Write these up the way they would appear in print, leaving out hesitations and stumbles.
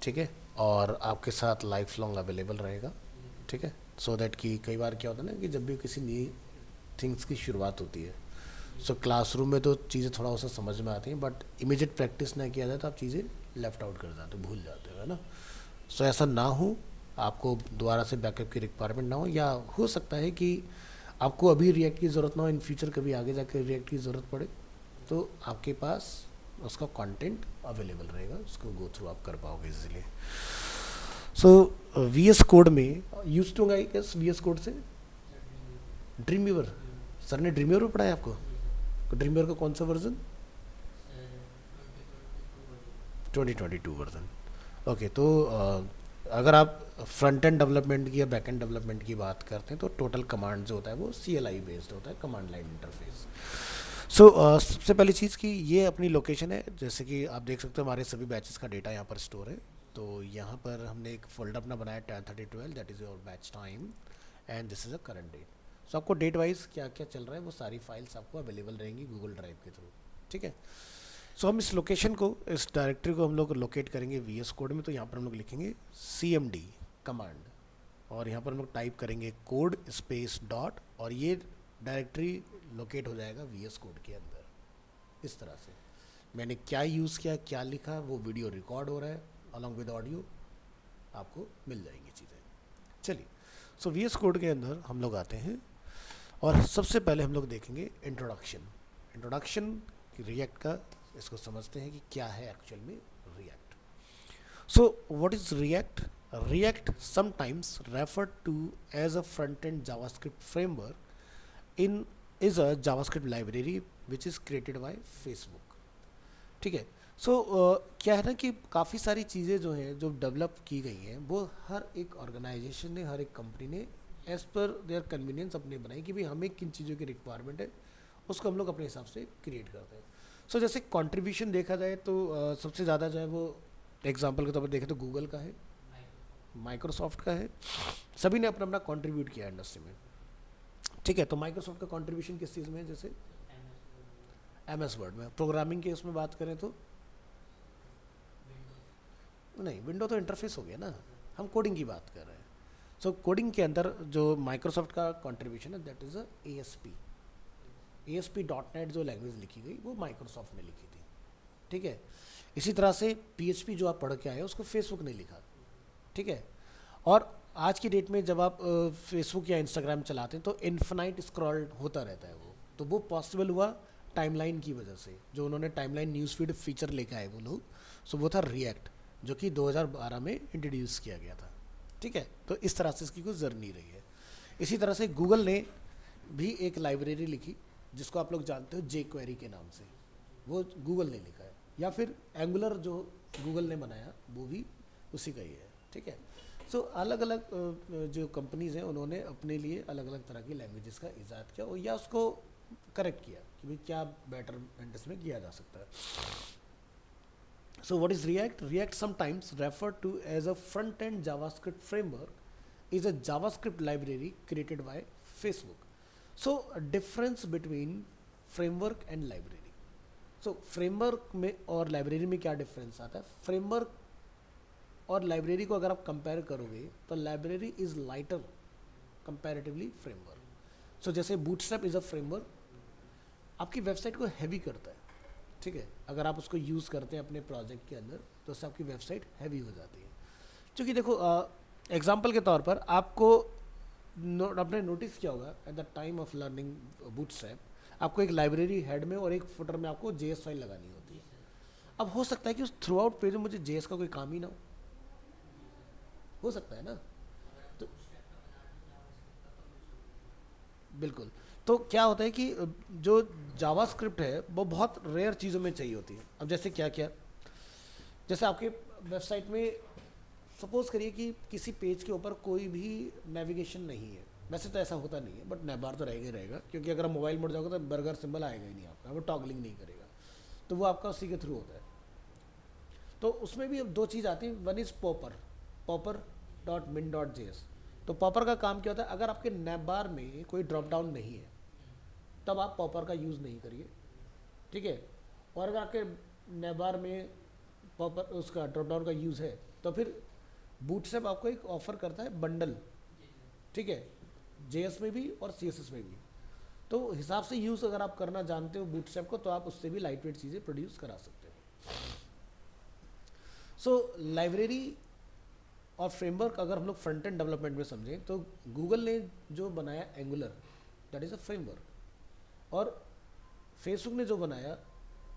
ठीक है, और आपके साथ लाइफ लॉन्ग अवेलेबल रहेगा। ठीक है, सो दैट कि कई बार क्या होता है ना कि जब भी किसी नई थिंग्स की शुरुआत होती है, सो क्लासरूम में तो चीज़ें थोड़ा सा समझ में आती हैं, बट इमीडिएट प्रैक्टिस ना किया जाए तो आप चीज़ें लेफ्ट आउट कर जाते हो, भूल जाते हो, है ना। सो ऐसा ना हो, आपको दोबारा से बैकअप की रिक्वायरमेंट ना हो, या हो सकता है कि आपको अभी रिएक्ट की ज़रूरत ना हो, इन फ्यूचर कभी आगे जाकर रिएक्ट की ज़रूरत पड़े, तो आपके पास उसका कंटेंट अवेलेबल रहेगा, उसको गो थ्रू आप कर पाओगे easily. So V S code में use to I guess V S code से ड्रीम व्यूअर, सर ने ड्रीम व्यूअर पढ़ाया आपको? ड्रीम व्यूअर का कौन सा वर्जन? 2022 वर्जन। ओके, तो अगर आप फ्रंट एंड डेवलपमेंट की या बैक एंड डेवलपमेंट की बात करते हैं तो टोटल कमांड जो होता है वो सी एल आई बेस्ड होता है, कमांड लाइन इंटरफेस। सो सबसे पहली चीज़ कि ये अपनी लोकेशन है, जैसे कि आप देख सकते हो हमारे सभी बैचेस का डेटा यहाँ पर स्टोर है। तो यहाँ पर हमने एक फोल्डर अपना बनाया 10/30/12, that is your batch time and this is a current date. So आपको डेट वाइज क्या क्या चल रहा है वो सारी फाइल्स आपको अवेलेबल रहेंगी गूगल ड्राइव के थ्रू। ठीक है, सो हम इस लोकेशन को, इस डायरेक्टरी को हम लोग लोकेट करेंगे वी एस कोड में। तो यहाँ पर हम लोग लिखेंगे सी एम डी कमांड, और यहाँ पर हम लोग टाइप करेंगे कोड स्पेस डॉट, और ये डायरेक्टरी लोकेट हो जाएगा वी एस कोड के अंदर। इस तरह से मैंने क्या यूज़ किया, क्या लिखा, वो वीडियो रिकॉर्ड हो रहा है अलॉन्ग विद ऑडियो, आपको मिल जाएंगी चीज़ें। चलिए, सो वी एस कोड के अंदर हम लोग आते हैं, और सबसे पहले हम लोग देखेंगे इंट्रोडक्शन। इंट्रोडक्शन रिएक्ट का, इसको समझते हैं कि क्या है एक्चुअल में React. So what is React? React sometimes referred to as a front end JavaScript framework in is a JavaScript library which is created by Facebook. ठीक है, सो क्या है ना कि काफ़ी सारी चीज़ें जो हैं जो डेवलप की गई हैं वो हर एक ऑर्गेनाइजेशन ने, हर एक कंपनी ने एज़ पर देयर कन्वीनियंस अपने बनाई कि भाई हमें किन चीज़ों की रिक्वायरमेंट है, उसको हम लोग अपने हिसाब से क्रिएट करते हैं। सो जैसे कंट्रीब्यूशन देखा जाए तो सबसे ज़्यादा जो है वो एग्जांपल के तौर पर देखें तो गूगल का है, माइक्रोसॉफ्ट का है, सभी ने अपना अपना कंट्रीब्यूट किया है इंडस्ट्री में। ठीक है, तो माइक्रोसॉफ्ट का कंट्रीब्यूशन किस चीज़ में है? जैसे एम एस वर्ड में, प्रोग्रामिंग के उसमें बात करें तो नहीं, विंडो तो इंटरफेस हो गया ना, हम कोडिंग की बात कर रहे हैं। सो कोडिंग के अंदर जो माइक्रोसॉफ्ट का कंट्रीब्यूशन है that is a A S P dot net जो लैंग्वेज लिखी गई वो माइक्रोसॉफ्ट ने लिखी थी। ठीक है, इसी तरह से पी एच पी जो आप पढ़ के आए उसको फेसबुक ने लिखा। ठीक है, और आज की डेट में जब आप फेसबुक या इंस्टाग्राम चलाते हैं तो इन्फिनाइट स्क्रॉल होता रहता है वो, तो वो पॉसिबल हुआ टाइमलाइन की वजह से, जो उन्होंने टाइमलाइन न्यूज़ फीड फीचर लेकर आए वो लोग। सो वो था रिएक्ट, जो कि 2012 में इंट्रोड्यूस किया गया था। ठीक है, तो इस तरह से इसकी कोई जर्नी रही है। इसी तरह से गूगल ने भी एक लाइब्रेरी लिखी जिसको आप लोग जानते हो जे क्वेरी के नाम से, वो गूगल ने लिखा है, या फिर एंगुलर जो गूगल ने बनाया वो भी उसी का ही है। ठीक है, सो अलग अलग जो कंपनीज हैं उन्होंने अपने लिए अलग अलग तरह की लैंग्वेजेस का ईजाद किया, और या उसको करेक्ट किया कि भाई क्या बेटरमेंट इसमें किया जा सकता है। So what is React? React sometimes referred to as a front-end JavaScript framework is a JavaScript library created by Facebook. So a difference between framework and library. So framework में और library में क्या difference आता है? Framework और library को अगर आप compare करोगे तो library is lighter comparatively framework. So जैसे Bootstrap is a framework, आपकी वेबसाइट को हैवी करता है। ठीक है, अगर आप उसको यूज़ करते हैं अपने प्रोजेक्ट के अंदर तो उससे आपकी वेबसाइट हैवी हो जाती है। क्योंकि देखो एग्जांपल के तौर पर आपको आपने नोटिस किया होगा at the time of learning bootstrap आपको एक लाइब्रेरी हेड में और एक फुटर में आपको जेएस फाइल लगानी होती है। अब हो सकता है कि उस थ्रू आउट पेज में मुझे जेएस का कोई काम ही ना हो सकता है ना। तो बिल्कुल, तो क्या होता है कि जो जावास्क्रिप्ट है वो बहुत रेयर चीज़ों में चाहिए होती है। अब जैसे क्या क्या, जैसे आपके वेबसाइट में सपोज करिए कि किसी पेज के ऊपर कोई भी नेविगेशन नहीं है, वैसे तो ऐसा होता नहीं है बट नेबार तो रहेगा ही रहेगा, क्योंकि अगर आप मोबाइल मोड जाओगे तो बर्गर सिंबल आएगा ही नहीं आपका, वो टॉगलिंग नहीं करेगा, तो वो आपका उसी के थ्रू होता है। तो उसमें भी अब दो चीज़ आती हैं, one is Popper, Popper dot min dot J S. तो पॉपर का काम क्या होता है, अगर आपके नेबार में कोई ड्रॉप डाउन नहीं है तब आप पॉपर का यूज़ नहीं करिए। ठीक है, और अगर आपके नेबार में पॉपर उसका ड्रॉप डाउन का यूज़ है तो फिर बूटस्ट्रैप आपको एक ऑफर करता है बंडल, ठीक है, JS में भी और CSS में भी। तो हिसाब से यूज़ अगर आप करना जानते हो बूटस्ट्रैप को, तो आप उससे भी लाइट वेट चीज़ें प्रोड्यूस करा सकते हो। सो लाइब्रेरी और फ्रेमवर्क अगर हम लोग फ्रंट एंड डेवलपमेंट में समझें तो गूगल ने जो बनाया Angular, that is a framework, और फेसबुक ने जो बनाया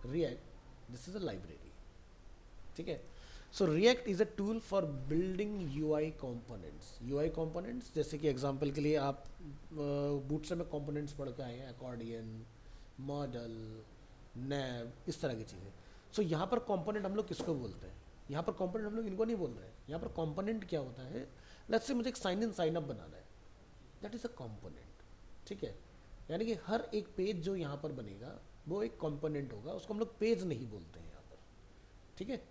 React, this is a library, ठीक है। So React is a tool for building UI components. UI components जैसे कि एग्जांपल के लिए आप बूटस्ट्रैप में कंपोनेंट्स पढ़ के आए हैं, अकॉर्डियन, मॉडल, नैव, इस तरह की चीज़ें। सो यहाँ पर कंपोनेंट हम लोग किसको बोलते हैं? यहाँ पर कंपोनेंट हम लोग इनको नहीं बोल रहे हैं। यहाँ पर कंपोनेंट क्या होता है? लेट्स से मुझे एक साइन इन साइन अप बनाना है, दैट इज़ अ कंपोनेंट, ठीक है। यानी कि हर एक पेज जो यहाँ पर बनेगा वो एक कंपोनेंट होगा, उसको हम लोग पेज नहीं बोलते हैं यहाँ पर, ठीक है।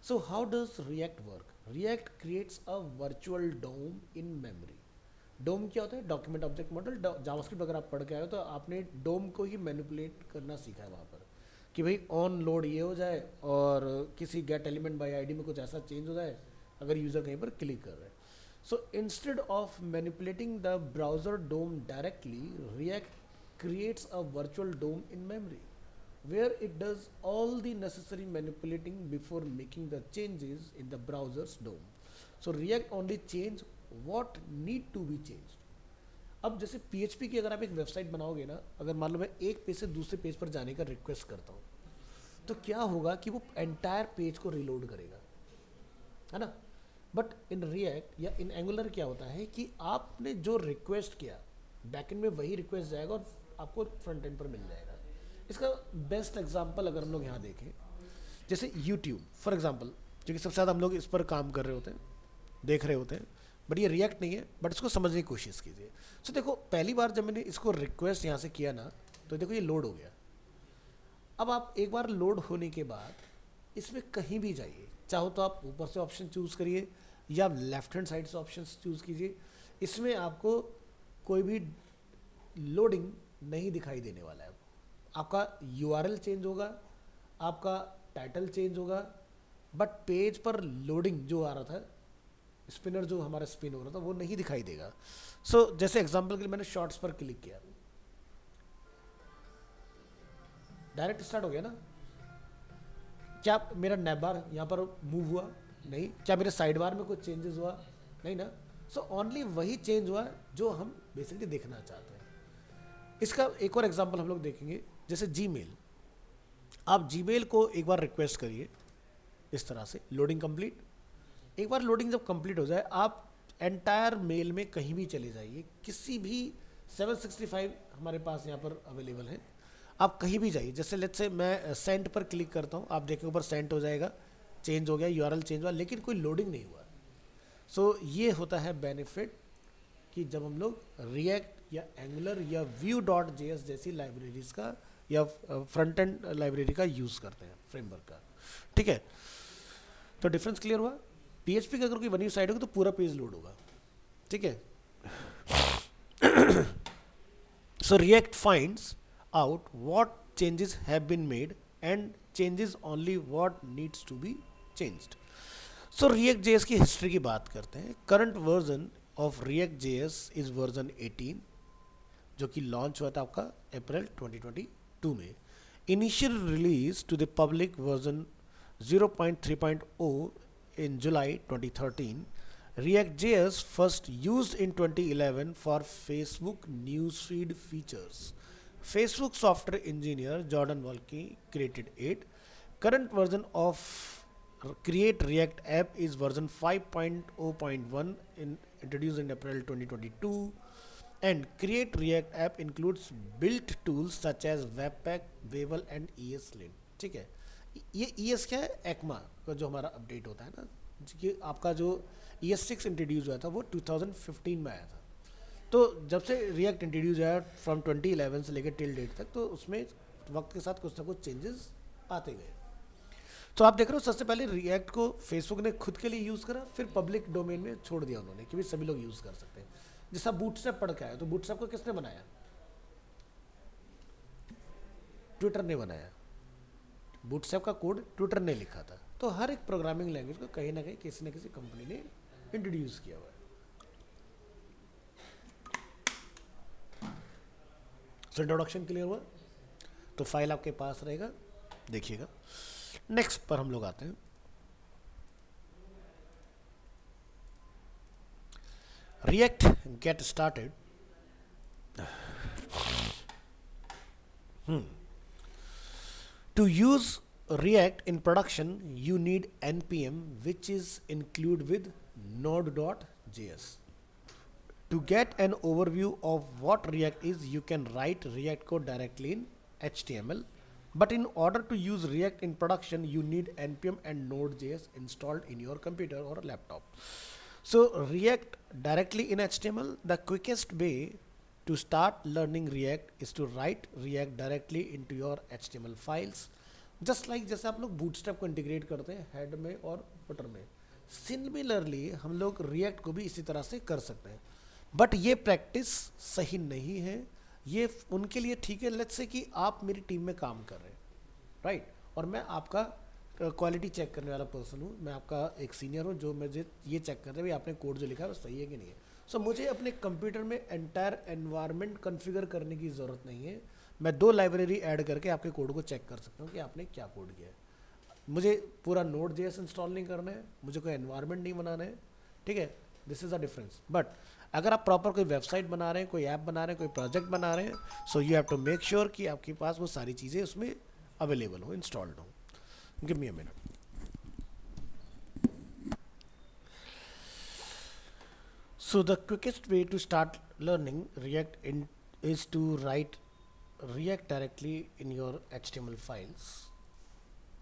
So how does React work? React creates a virtual DOM in memory. DOM क्या होता है? Document object model. जावास्क्रिप्ट अगर आप पढ़ के आए हो तो आपने DOM को ही मैनिपुलेट करना सीखा है वहाँ पर, कि भाई ऑन लोड ये हो जाए और किसी गेट एलिमेंट बाय आईडी में कुछ ऐसा चेंज हो जाए अगर यूज़र कहीं पर क्लिक कर रहे हैं। So instead of manipulating the browser DOM directly, React creates a virtual DOM in memory, where it does all the necessary manipulating before making the changes in the browser's DOM. So React only change what need to be changed. अब जैसे PHP की अगर आप एक website बनाओगे ना, अगर मान लो मैं एक पेज से दूसरे पेज पर जाने का रिक्वेस्ट करता हूँ, तो क्या होगा कि वो एंटायर पेज को रिलोड करेगा, है ना। बट इन रिएक्ट या इन एंगुलर क्या होता है कि आपने जो रिक्वेस्ट किया बैकएंड में वही रिक्वेस्ट जाएगा और आपको फ्रंट एंड पर मिल जाएगा। इसका बेस्ट एग्जांपल अगर हम लोग यहाँ देखें, जैसे YouTube फॉर एग्जांपल, जो कि सबसे ज़्यादा हम लोग इस पर काम कर रहे होते हैं, देख रहे होते हैं, बट ये रिएक्ट नहीं है, बट इसको समझने की कोशिश कीजिए। सो देखो, पहली बार जब मैंने इसको रिक्वेस्ट यहाँ से किया ना, तो देखो ये लोड हो गया। अब आप एक बार लोड होने के बाद इसमें कहीं भी जाइए, चाहो तो आप ऊपर से ऑप्शन चूज़ करिए या लेफ्ट हैंड साइड से ऑप्शन चूज़ कीजिए, इसमें आपको कोई भी लोडिंग नहीं दिखाई देने वाला है। आपका URL चेंज होगा, आपका टाइटल चेंज होगा, बट पेज पर लोडिंग जो आ रहा था, स्पिनर जो हमारा स्पिन हो रहा था, वो नहीं दिखाई देगा। सो जैसे एग्जांपल के लिए मैंने शॉर्ट्स पर क्लिक किया, डायरेक्ट स्टार्ट हो गया ना। क्या मेरा नैब बार यहाँ पर मूव हुआ? नहीं। क्या मेरे साइड बार में कुछ चेंजेस हुआ? नहीं ना। सो ओनली वही चेंज हुआ जो हम बेसिकली देखना चाहते हैं। इसका एक और एग्जांपल हम लोग देखेंगे, जैसे जीमेल। आप जीमेल को एक बार रिक्वेस्ट करिए इस तरह से, लोडिंग कंप्लीट। एक बार लोडिंग जब कंप्लीट हो जाए, आप एंटायर मेल में कहीं भी चले जाइए, किसी भी 765 हमारे पास यहाँ पर अवेलेबल है, आप कहीं भी जाइए। जैसे लेट्स से मैं सेंड पर क्लिक करता हूँ, आप देखें ऊपर सेंड हो जाएगा, चेंज हो गया, URL चेंज हुआ, लेकिन कोई लोडिंग नहीं हुआ। सो ये होता है बेनिफिट कि जब हम लोग रिएक्ट या एंगुलर या Vue.js जैसी लाइब्रेरीज का या फ्रंट एंड लाइब्रेरी का यूज़ करते हैं, फ्रेमवर्क का, ठीक है। तो डिफरेंस क्लियर हुआ। PHP का अगर कोई बनी साइड होगी तो पूरा पेज लोड होगा, ठीक है। So React finds out what changes have been made and changes only what needs to be changed. So React.js की हिस्ट्री की बात करते हैं। Current version of React.js is version 18, जो कि लॉन्च हुआ था आपका अप्रैल 2022 में। Initial release to the public version 0.3.0 in July 2013. React.js first used in 2011 for Facebook newsfeed features. Facebook software engineer Jordan Walke created it. Current version of Create React app is version 5.0.1 introduced in April 2022. And Create React app includes built tools such as Webpack, Wavel and ESLint. ठीक है, ये ES क्या है? ECMA का जो हमारा update होता है ना, कि आपका जो ES6 इंट्रोड्यूस हुआ था वो 2015 में आया था। तो जब से रिएक्ट इंट्रोड्यूस आया फ्रॉम 2011 से लेकर टिल डेट तक, तो उसमें वक्त के साथ कुछ ना कुछ चेंजेस आते गए। तो आप देख रहे हो, सबसे पहले रिएक्ट को फेसबुक ने खुद के लिए यूज़ करा, फिर पब्लिक डोमेन में छोड़ दिया उन्होंने कि भी सभी लोग यूज़ कर सकते हैं। जैसा बूटस्ट्रैप पढ़ के आया, तो बूटस्ट्रैप को किसने बनाया? ट्विटर ने बनाया। बूटस्ट्रैप का कोड ट्विटर ने लिखा था, तो हर एक प्रोग्रामिंग लैंग्वेज को कहीं ना कहीं किसी न किसी कंपनी ने इंट्रोड्यूस किया हुआ है। सो इंट्रोडक्शन क्लियर हुआ, तो फाइल आपके पास रहेगा, देखिएगा। नेक्स्ट पर हम लोग आते हैं। React get started. To use React in production, you need npm, which is include with node.js. To get an overview of what React is, you can write React code directly in HTML. But in order to use React in production, you need npm and node.js installed in your computer or laptop. So React directly in HTML, the quickest way to start learning React is to write React directly into your HTML files. Just like जैसे आप लोग bootstrap को integrate करते हैं head में और footer में, similarly हम लोग रिएक्ट को भी इसी तरह से कर सकते हैं। बट ये प्रैक्टिस सही नहीं है, ये उनके लिए ठीक है लेट्स से कि आप मेरी टीम में काम कर रहे हैं, राइट, और मैं आपका क्वालिटी चेक करने वाला पर्सन हूँ, मैं आपका एक सीनियर हूँ जो मुझे ये चेक कर रहे हैं भाई आपने कोड जो लिखा है वो सही है कि नहीं है। सो मुझे अपने कंप्यूटर में एंटायर एनवायरनमेंट कॉन्फ़िगर करने की ज़रूरत नहीं है, मैं 2 लाइब्रेरी ऐड करके आपके कोड को चेक कर सकता हूँ कि आपने क्या कोड किया है। मुझे पूरा Node.js इंस्टॉल नहीं करना है, मुझे कोई एनवायरनमेंट नहीं बनाना है, ठीक है, this is a difference. But अगर आप प्रॉपर कोई वेबसाइट बना रहे हैं, कोई ऐप बना रहे हैं, कोई प्रोजेक्ट बना रहे हैं, so you have to make sure कि आपके पास वो सारी चीज़ें उसमें अवेलेबल हो, इंस्टॉल्ड हो। Give me a minute. So the quickest way to start learning React is to write React directly in your HTML files.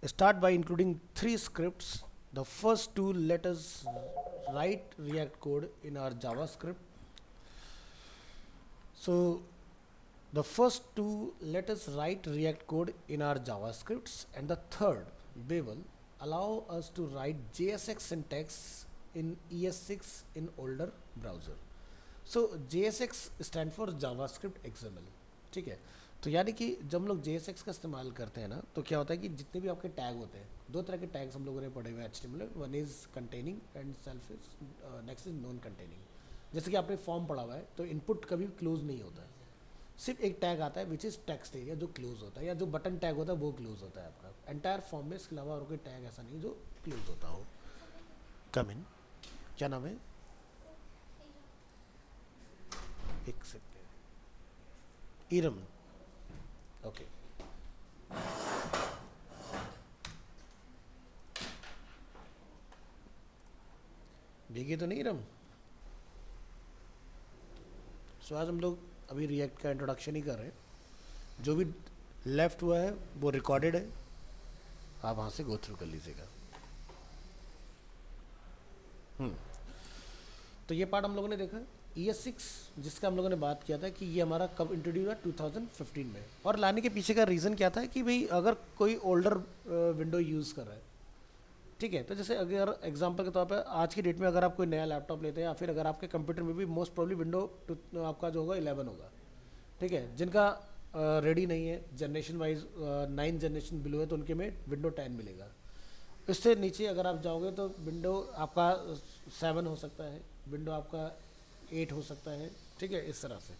Start by including 3 scripts. The first 2 let us write React code in our JavaScript. So the first 2 let us write React code in our JavaScripts, and the third, Babel, allow us to write JSX syntax in ES6 in older browser. So JSX stand for JavaScript XML, ठीक है। तो यानी कि जब हम लोग JSX का इस्तेमाल करते हैं ना, तो क्या होता है कि जितने भी आपके टैग होते हैं, 2 तरह के टैग्स हम लोगों ने पढ़े हुए हैं HTML में, one is containing and self is, next is non containing. जैसे कि आपने फॉर्म पढ़ा हुआ है तो इनपुट कभी क्लोज नहीं होता है, सिर्फ एक टैग आता है विच इज़ टेक्स्ट एरिया जो क्लोज होता है, या जो बटन टैग होता है वो क्लोज होता है आपका एंटायर फॉर्म में। इसके अलावा और कोई टैग ऐसा नहीं जो क्लोज होता हो। कम इन, क्या नाम है, एक सेकेंड, इरम, ओके। भीगे तो नहीं इरम। सो आज हम लोग अभी रिएक्ट का इंट्रोडक्शन ही कर रहे हैं, जो भी लेफ्ट हुआ है वो रिकॉर्डेड है, आप वहाँ से गो थ्रू कर लीजिएगा। तो ये पार्ट हम लोगों ने देखा ES6, जिसका हम लोगों ने बात किया था कि ये हमारा कब इंट्रोड्यूस हुआ, 2015 में। और लाने के पीछे का रीज़न क्या था कि भाई अगर कोई ओल्डर विंडो यूज़ कर रहा है, ठीक है, तो जैसे अगर एग्जांपल के तौर पर आज की डेट में अगर आप कोई नया लैपटॉप लेते हैं, या फिर अगर आपके कंप्यूटर में भी मोस्ट प्रॉब्ली विंडो आपका जो होगा 11 होगा, ठीक है, जिनका रेडी नहीं है जनरेशन वाइज, 9 जनरेशन बिलो है तो उनके में विंडो 10 मिलेगा। इससे नीचे अगर आप जाओगे तो विंडो आपका 7 हो सकता है, विंडो आपका 8 हो सकता है, ठीक है, इस तरह से।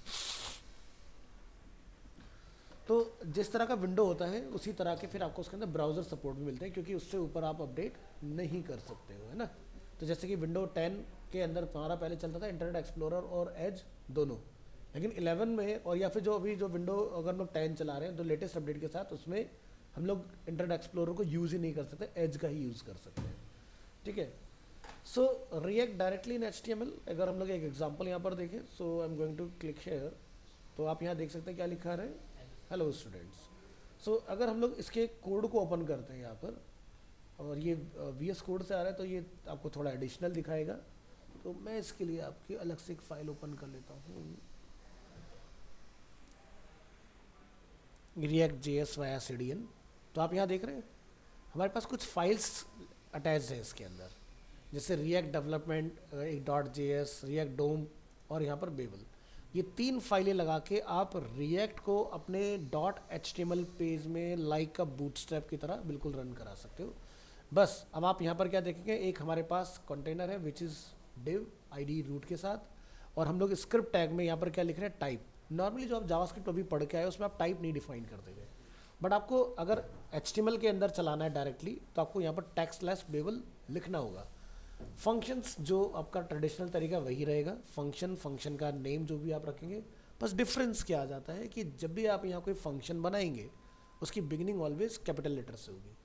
तो जिस तरह का विंडो होता है उसी तरह के फिर आपको उसके अंदर ब्राउज़र सपोर्ट भी मिलते हैं, क्योंकि उससे ऊपर आप अपडेट नहीं कर सकते हो, है ना। तो जैसे कि विंडो 10 के अंदर हमारा पहले चलता था इंटरनेट एक्सप्लोरर और एज दोनों, लेकिन 11 में और या फिर जो अभी जो विंडो अगर हम लोग 10 चला रहे हैं तो लेटेस्ट अपडेट के साथ उसमें हम लोग इंटरनेट एक्सप्लोरर को यूज़ ही नहीं कर सकते, एज का ही यूज़ कर सकते हैं, ठीक है। So React directly in HTML, अगर हम लोग एक एग्जांपल यहाँ पर देखें, so I am going to click here, तो आप यहाँ देख सकते हैं क्या लिखा है, हेलो स्टूडेंट्स। सो अगर हम लोग इसके कोड को ओपन करते हैं यहाँ पर, और ये VS कोड से आ रहा है तो ये आपको थोड़ा एडिशनल दिखाएगा, तो मैं इसके लिए आपकी अलग से एक फाइल ओपन कर लेता हूँ, React.js वाया CDN। तो आप यहाँ देख रहे हैं हमारे पास कुछ फाइल्स अटैच्ड है इसके अंदर, जैसे React डेवलपमेंट, एक .js, React DOM और यहाँ पर Babel। ये 3 फाइलें लगा के आप React को अपने .html पेज में लाइक का बूटस्ट्रैप की तरह बिल्कुल रन करा सकते हो। बस अब आप यहाँ पर क्या देखेंगे, एक हमारे पास कंटेनर है which is div id root के साथ, और हम लोग स्क्रिप्ट टैग में यहाँ पर क्या लिख रहे हैं, टाइप। नॉर्मली जो आप जावास्क्रिप्ट अभी पढ़ के आए उसमें आप टाइप नहीं डिफाइन करते थे, बट आपको अगर HTML के अंदर चलाना है डायरेक्टली तो आपको यहाँ पर टैग/बेबल लिखना होगा। फंक्शंस जो आपका ट्रेडिशनल तरीका वही रहेगा, फंक्शन का नेम जो भी आप रखेंगे, बस डिफरेंस क्या आ जाता है कि जब भी आप यहाँ कोई फंक्शन बनाएंगे उसकी बिगिनिंग ऑलवेज कैपिटल लेटर से होगी।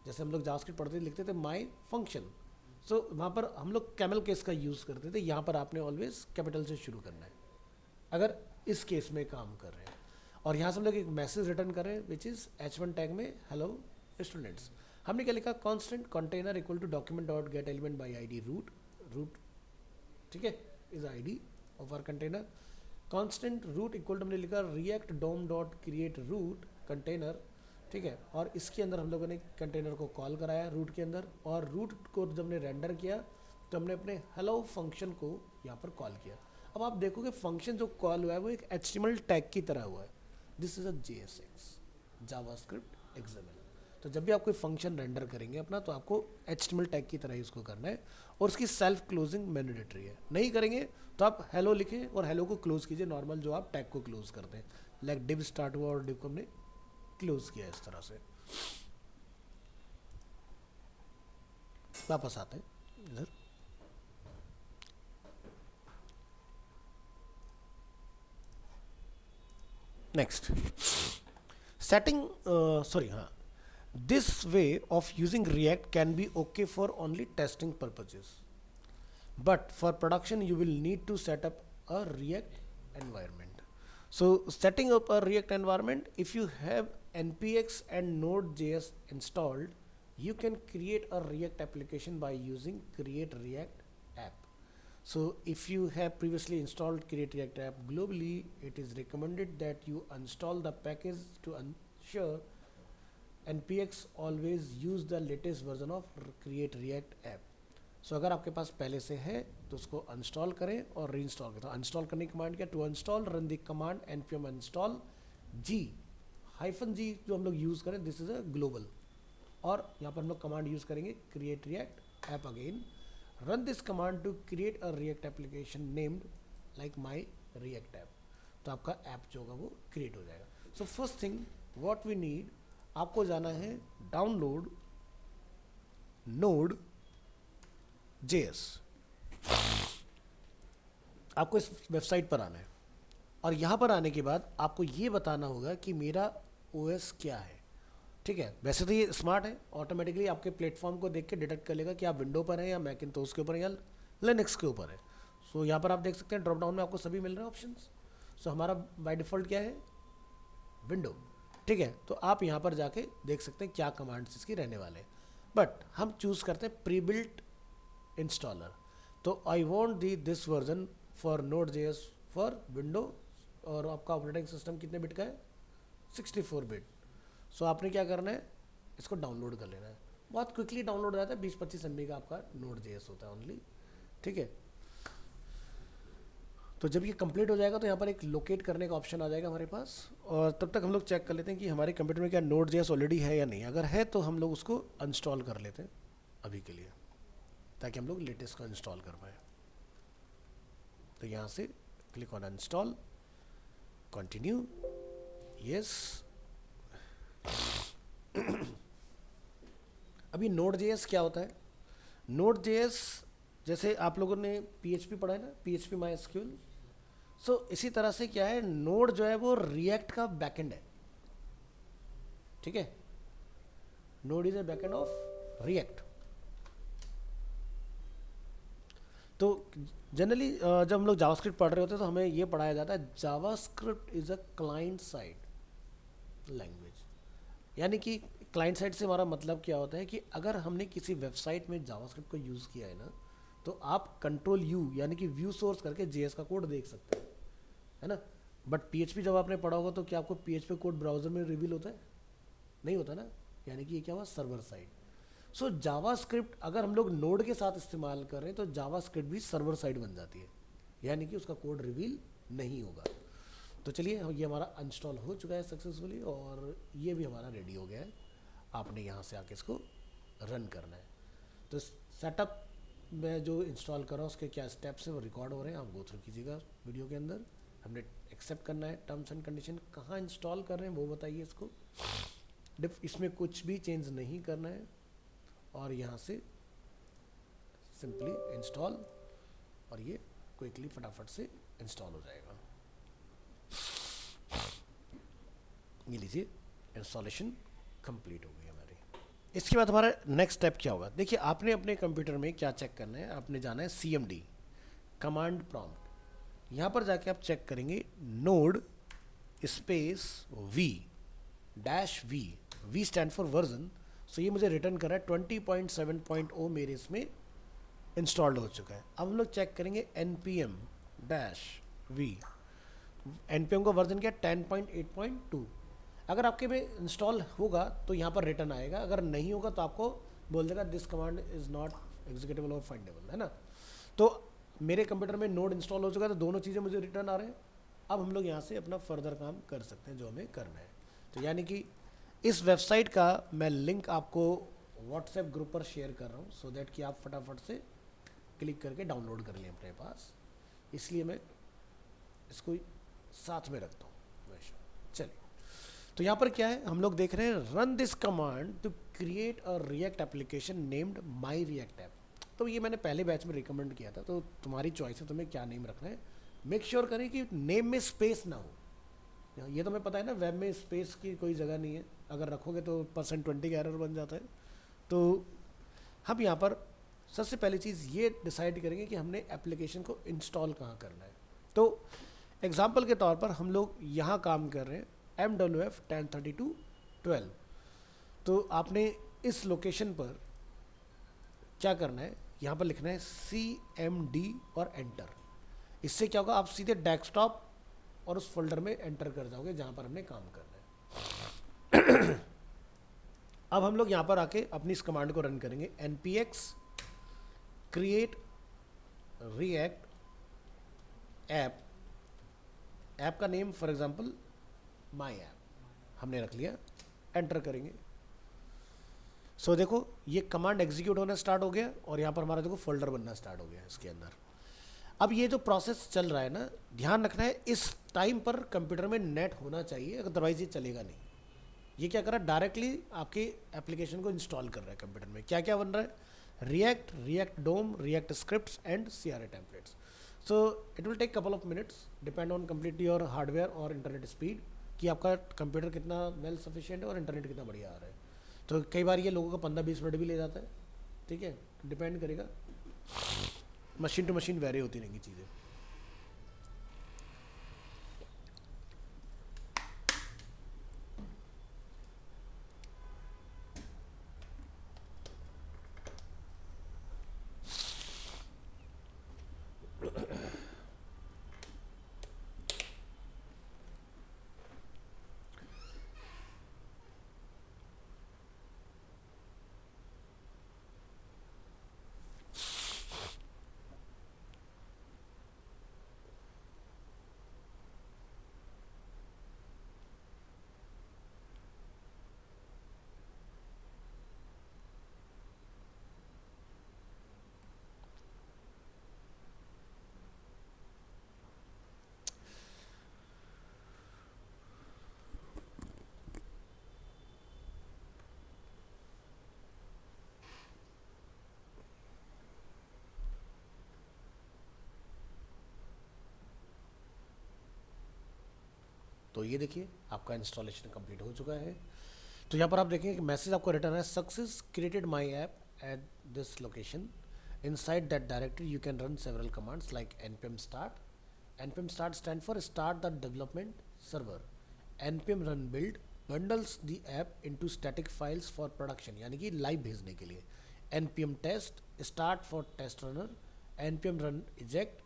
जैसे हम लोग जावास्क्रिप्ट पढ़ते लिखते थे माई फंक्शन, सो वहाँ पर हम लोग कैमल केस का यूज़ करते थे, यहाँ पर आपने ऑलवेज कैपिटल से शुरू करना है अगर इस केस में काम कर रहे हैं। और यहाँ से हम लोग एक मैसेज रिटर्न कर रहे हैं विच इज़ h1 टैग में हेलो स्टूडेंट्स। हमने क्या लिखा, constant container equal to document dot get element by I D root, ठीक है, is I D of our container. Constant root equal to हमने लिखा React DOM dot create root container, ठीक है, और इसके अंदर हम लोगों ने कंटेनर को कॉल कराया रूट के अंदर, और रूट को जब हमने रेंडर किया तो हमने अपने हेलो फंक्शन को यहाँ पर कॉल किया। अब आप देखोगे फंक्शन जो कॉल हुआ है वो एक HTML टैग की तरह हुआ है, this is a JSX JavaScript XML। तो जब भी आप कोई फंक्शन रेंडर करेंगे अपना तो आपको HTML टैग की तरह ही उसको करना है, और उसकी सेल्फ क्लोजिंग मैंडेटरी है। नहीं करेंगे तो आप हेलो लिखें और हेलो को क्लोज कीजिए नॉर्मल जो आप टैग को क्लोज करते हैं, लाइक डिव स्टार्ट हुआ और डिव को हमने क्लोज किया इस तरह से। वापस आते हैं इधर, नेक्स्ट सेटिंग, सॉरी हाँ, this way of using React can be okay for only testing purposes, but for production you will need to set up a React environment. So setting up a React environment, if you have npx and node.js installed, you can create a React application by using create React app. So if you have previously installed create React app globally, it is recommended that you install the package to ensure npx always use the latest version of create react app. सो अगर आपके पास पहले से है तो उसको uninstall करें और री इंस्टॉल करें। तो अनस्टॉल करने की कमांड क्या, to uninstall run the command npm install g -g जो हम लोग यूज़ करें, दिस इज अ ग्लोबल, और यहाँ पर हम लोग कमांड यूज़ करेंगे create react app again, run this command to create a react application named like my react app. तो आपका ऐप जो होगा वो क्रिएट हो जाएगा। So first thing what we need, आपको जाना है डाउनलोड नोड JS, आपको इस वेबसाइट पर आना है, और यहाँ पर आने के बाद आपको ये बताना होगा कि मेरा OS क्या है, ठीक है। वैसे तो ये स्मार्ट है, ऑटोमेटिकली आपके प्लेटफॉर्म को देख के डिटेक्ट कर लेगा कि आप विंडो पर हैं या मैकिन्टोश के ऊपर हैं या लिनक्स के ऊपर है। सो यहाँ पर आप देख सकते हैं ड्रॉप डाउन में आपको सभी मिल रहे हैं ऑप्शंस। सो हमारा बाय डिफ़ॉल्ट क्या है, विंडो, ठीक है। तो आप यहाँ पर जाके देख सकते हैं क्या कमांड्स इसकी रहने वाले हैं, बट हम चूज़ करते हैं प्री बिल्ट इंस्टॉलर। तो I want this version for Node.js for window, और आपका ऑपरेटिंग सिस्टम कितने बिट का है, 64 बिट। सो आपने क्या करना है, इसको डाउनलोड कर लेना है, बहुत क्विकली डाउनलोड हो जाता है, 20-25 MB का आपका Node.js होता है ओनली, ठीक है। तो जब ये कंप्लीट हो जाएगा तो यहाँ पर एक लोकेट करने का ऑप्शन आ जाएगा हमारे पास, और तब तक हम लोग चेक कर लेते हैं कि हमारे कंप्यूटर में क्या Node.js ऑलरेडी है या नहीं। अगर है तो हम लोग उसको इंस्टॉल कर लेते हैं अभी के लिए, ताकि हम लोग लेटेस्ट को इंस्टॉल कर पाए। तो यहाँ से click on install, continue, yes. अभी Node.js क्या होता है, Node.js जैसे आप लोगों ने PHP पढ़ा है ना, PHP MySQL, सो इसी तरह से क्या है, नोड जो है वो रिएक्ट का बैकएंड है, ठीक है। Node is a backend of react. तो जनरली जब हम लोग जावास्क्रिप्ट पढ़ रहे होते हैं तो हमें ये पढ़ाया जाता है JavaScript is a client side language, यानी कि क्लाइंट साइड से हमारा मतलब क्या होता है कि अगर हमने किसी वेबसाइट में जावास्क्रिप्ट को यूज़ किया है ना, तो आप कंट्रोल U यानी कि व्यू सोर्स करके JS का कोड देख सकते हैं, है ना। बट PHP जब आपने पढ़ा होगा तो क्या आपको PHP कोड ब्राउजर में रिवील होता है, नहीं होता ना, यानी कि ये क्या हुआ, सर्वर साइड। सो जावास्क्रिप्ट अगर हम लोग नोड के साथ इस्तेमाल कर रहे हैं तो जावास्क्रिप्ट भी सर्वर साइड बन जाती है, यानी कि उसका कोड रिवील नहीं होगा। तो चलिए ये हमारा इंस्टॉल हो चुका है सक्सेसफुली, और ये भी हमारा रेडी हो गया है। आपने यहाँ से आके इसको रन करना है। तो सेटअप में जो इंस्टॉल कर रहा हूँ उसके क्या स्टेप्स हैं वो रिकॉर्ड हो रहे हैं, आप गो थ्रू कीजिएगा वीडियो के अंदर। हमने एक्सेप्ट करना है टर्म्स एंड कंडीशन, कहाँ इंस्टॉल कर रहे हैं वो बताइए इसको, इसमें कुछ भी चेंज नहीं करना है, और यहाँ से सिंपली इंस्टॉल, और ये क्विकली फटाफट से इंस्टॉल हो जाएगा। ये लीजिए इंस्टॉलेशन कंप्लीट हो गई हमारी। इसके बाद हमारा नेक्स्ट स्टेप क्या होगा, देखिए आपने अपने कंप्यूटर में क्या चेक करना है, आपने जाना है CMD कमांड प्रॉम्प्ट। यहाँ पर जाके आप चेक करेंगे node space V V stand for version. So ये मुझे रिटर्न कर रहा है 20.7.0 मेरे इसमें इंस्टॉल्ड हो चुका है। अब हम लोग चेक करेंगे npm -v, npm का वर्जन क्या 10.8.2। अगर आपके में इंस्टॉल होगा तो यहाँ पर रिटर्न आएगा, अगर नहीं होगा तो आपको बोल देगा this command is not executable और फाइंडेबल, है ना। तो मेरे कंप्यूटर में नोड इंस्टॉल हो चुका है तो दोनों चीज़ें मुझे रिटर्न आ रहे हैं। अब हम लोग यहाँ से अपना फर्दर काम कर सकते हैं जो हमें करना है। तो यानी कि इस वेबसाइट का मैं लिंक आपको व्हाट्सएप ग्रुप पर शेयर कर रहा हूँ, सो दैट कि आप फटाफट से क्लिक करके डाउनलोड कर लें अपने पास, इसलिए मैं इसको साथ में रखता हूँ हमेशा। चलिए, तो यहाँ पर क्या है, हम लोग देख रहे हैं run this command to create a react application named my react app. तो ये मैंने पहले बैच में रिकमेंड किया था, तो तुम्हारी चॉइस है तुम्हें क्या नेम रखना है। मेक श्योर करें कि नेम में स्पेस ना हो। ये तो हमें पता है ना, वेब में स्पेस की कोई जगह नहीं है, अगर रखोगे तो %20 का एरर बन जाता है। तो हम यहाँ पर सबसे पहली चीज़ ये डिसाइड करेंगे कि हमने एप्लीकेशन को इंस्टॉल कहाँ करना है। तो एग्जाम्पल के तौर पर हम लोग यहाँ काम कर रहे हैं MWF 1032.12। तो आपने इस लोकेशन पर क्या करना है, यहाँ पर लिखना है CMD और एंटर। इससे क्या होगा, आप सीधे डेस्कटॉप और उस फोल्डर में एंटर कर जाओगे जहाँ पर हमने काम करना है। अब हम लोग यहाँ पर आके अपनी इस कमांड को रन करेंगे, npx create react app. App का name for example my app हमने रख लिया, एंटर करेंगे। सो देखो ये कमांड एग्जीक्यूट होना स्टार्ट हो गया, और यहाँ पर हमारा देखो फोल्डर बनना स्टार्ट हो गया इसके अंदर। अब ये जो प्रोसेस चल रहा है ना, ध्यान रखना है इस टाइम पर कंप्यूटर में नेट होना चाहिए, अदरवाइज ये चलेगा नहीं। ये क्या कर रहा है, डायरेक्टली आपके एप्लीकेशन को इंस्टॉल कर रहा है कंप्यूटर में। क्या क्या बन रहा है, react DOM, react scripts and CRA templates. So it will take couple of minutes, depend on completely your hardware और इंटरनेट स्पीड, कि आपका कंप्यूटर कितना वेल सफिशिएंट है और इंटरनेट कितना बढ़िया आ रहा है। तो कई बार ये लोगों का 15-20 मिनट भी ले जाता है, ठीक है, डिपेंड करेगा, मशीन टू मशीन वेरी होती रहेंगी चीज़ें। तो ये देखिए आपका इंस्टॉलेशन कंप्लीट हो चुका है। तो यहाँ पर आप देखेंगे कि मैसेज आपको रिटर्न है, success created my app at this location. Inside that directory you can run several commands like npm start. npm start stand for start the development server. npm run build bundles the app into static files for production, यानी कि live भेजने के लिए। npm test start for test runner. npm run eject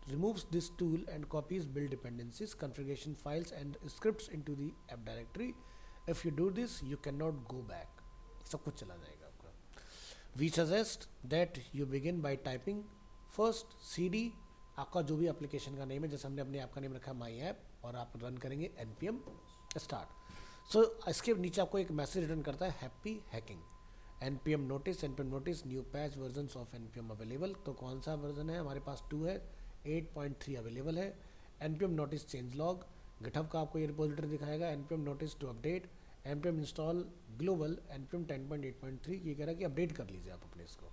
removes this tool and copies build dependencies, configuration files and scripts into the app directory. If you do this you cannot go back, सब कुछ चला जाएगा आपका। We suggest that you begin by typing first cd आपका जो भी application का name है, जैसे हमने अपने ऐप का नेम रखा है माई ऐप, और आप रन करेंगे npm start। सो इसके नीचे आपको एक मैसेज रिटर्न करता है happy hacking, NPM notice new patch version of NPM available. तो कौन सा वर्जन है हमारे पास? 2 है, 8.3 अवेलेबल है। Npm notice change log, GitHub का आपको ये रिपोजिटरी दिखाएगा, npm notice to update, npm install global, npm 10.8.3। ये कह रहा है कि अपडेट कर लीजिए आप अपने इसको।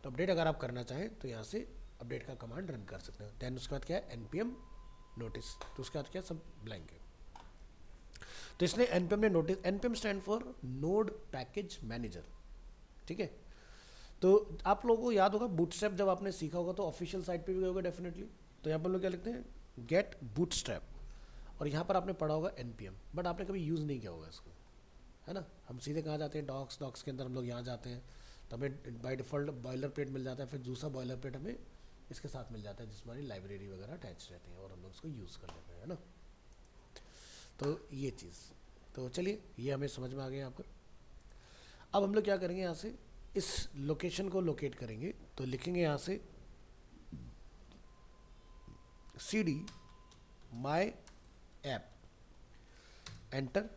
तो अपडेट अगर आप करना चाहें तो यहाँ से अपडेट का कमांड रन कर सकते हैं। दैन उसके बाद क्या है? एनपीएम नोटिस, तो उसके बाद क्या सब ब्लैंक है। तो इसने एनपीएम ने notice, NPM stand for node package manager, ठीक है। तो आप लोगों को याद होगा बूटस्ट्रैप जब आपने सीखा होगा तो ऑफिशियल साइट पे भी गए होगा डेफिनेटली। तो यहाँ पर हम लोग क्या लिखते हैं? गेट बूटस्ट्रैप, और यहाँ पर आपने पढ़ा होगा एनपीएम, बट आपने कभी यूज़ नहीं किया होगा इसको, है ना। हम सीधे कहाँ जाते हैं? डॉक्स के अंदर हम लोग यहाँ जाते हैं, तो हमें बाय डिफ़ॉल्ट बॉयलर प्लेट मिल जाता है, फिर दूसरा बॉयलर प्लेट हमें इसके साथ मिल जाता है जिसमें हमारी लाइब्रेरी वगैरह अटैच रहती है और हम लोग उसको यूज़ कर लेते हैं, है ना। तो ये चीज़, तो चलिए ये हमें समझ में आ गया यहाँ पर। अब हम लोग क्या करेंगे? यहाँ से इस लोकेशन को लोकेट करेंगे, तो लिखेंगे यहाँ से cd माई ऐप, एंटर।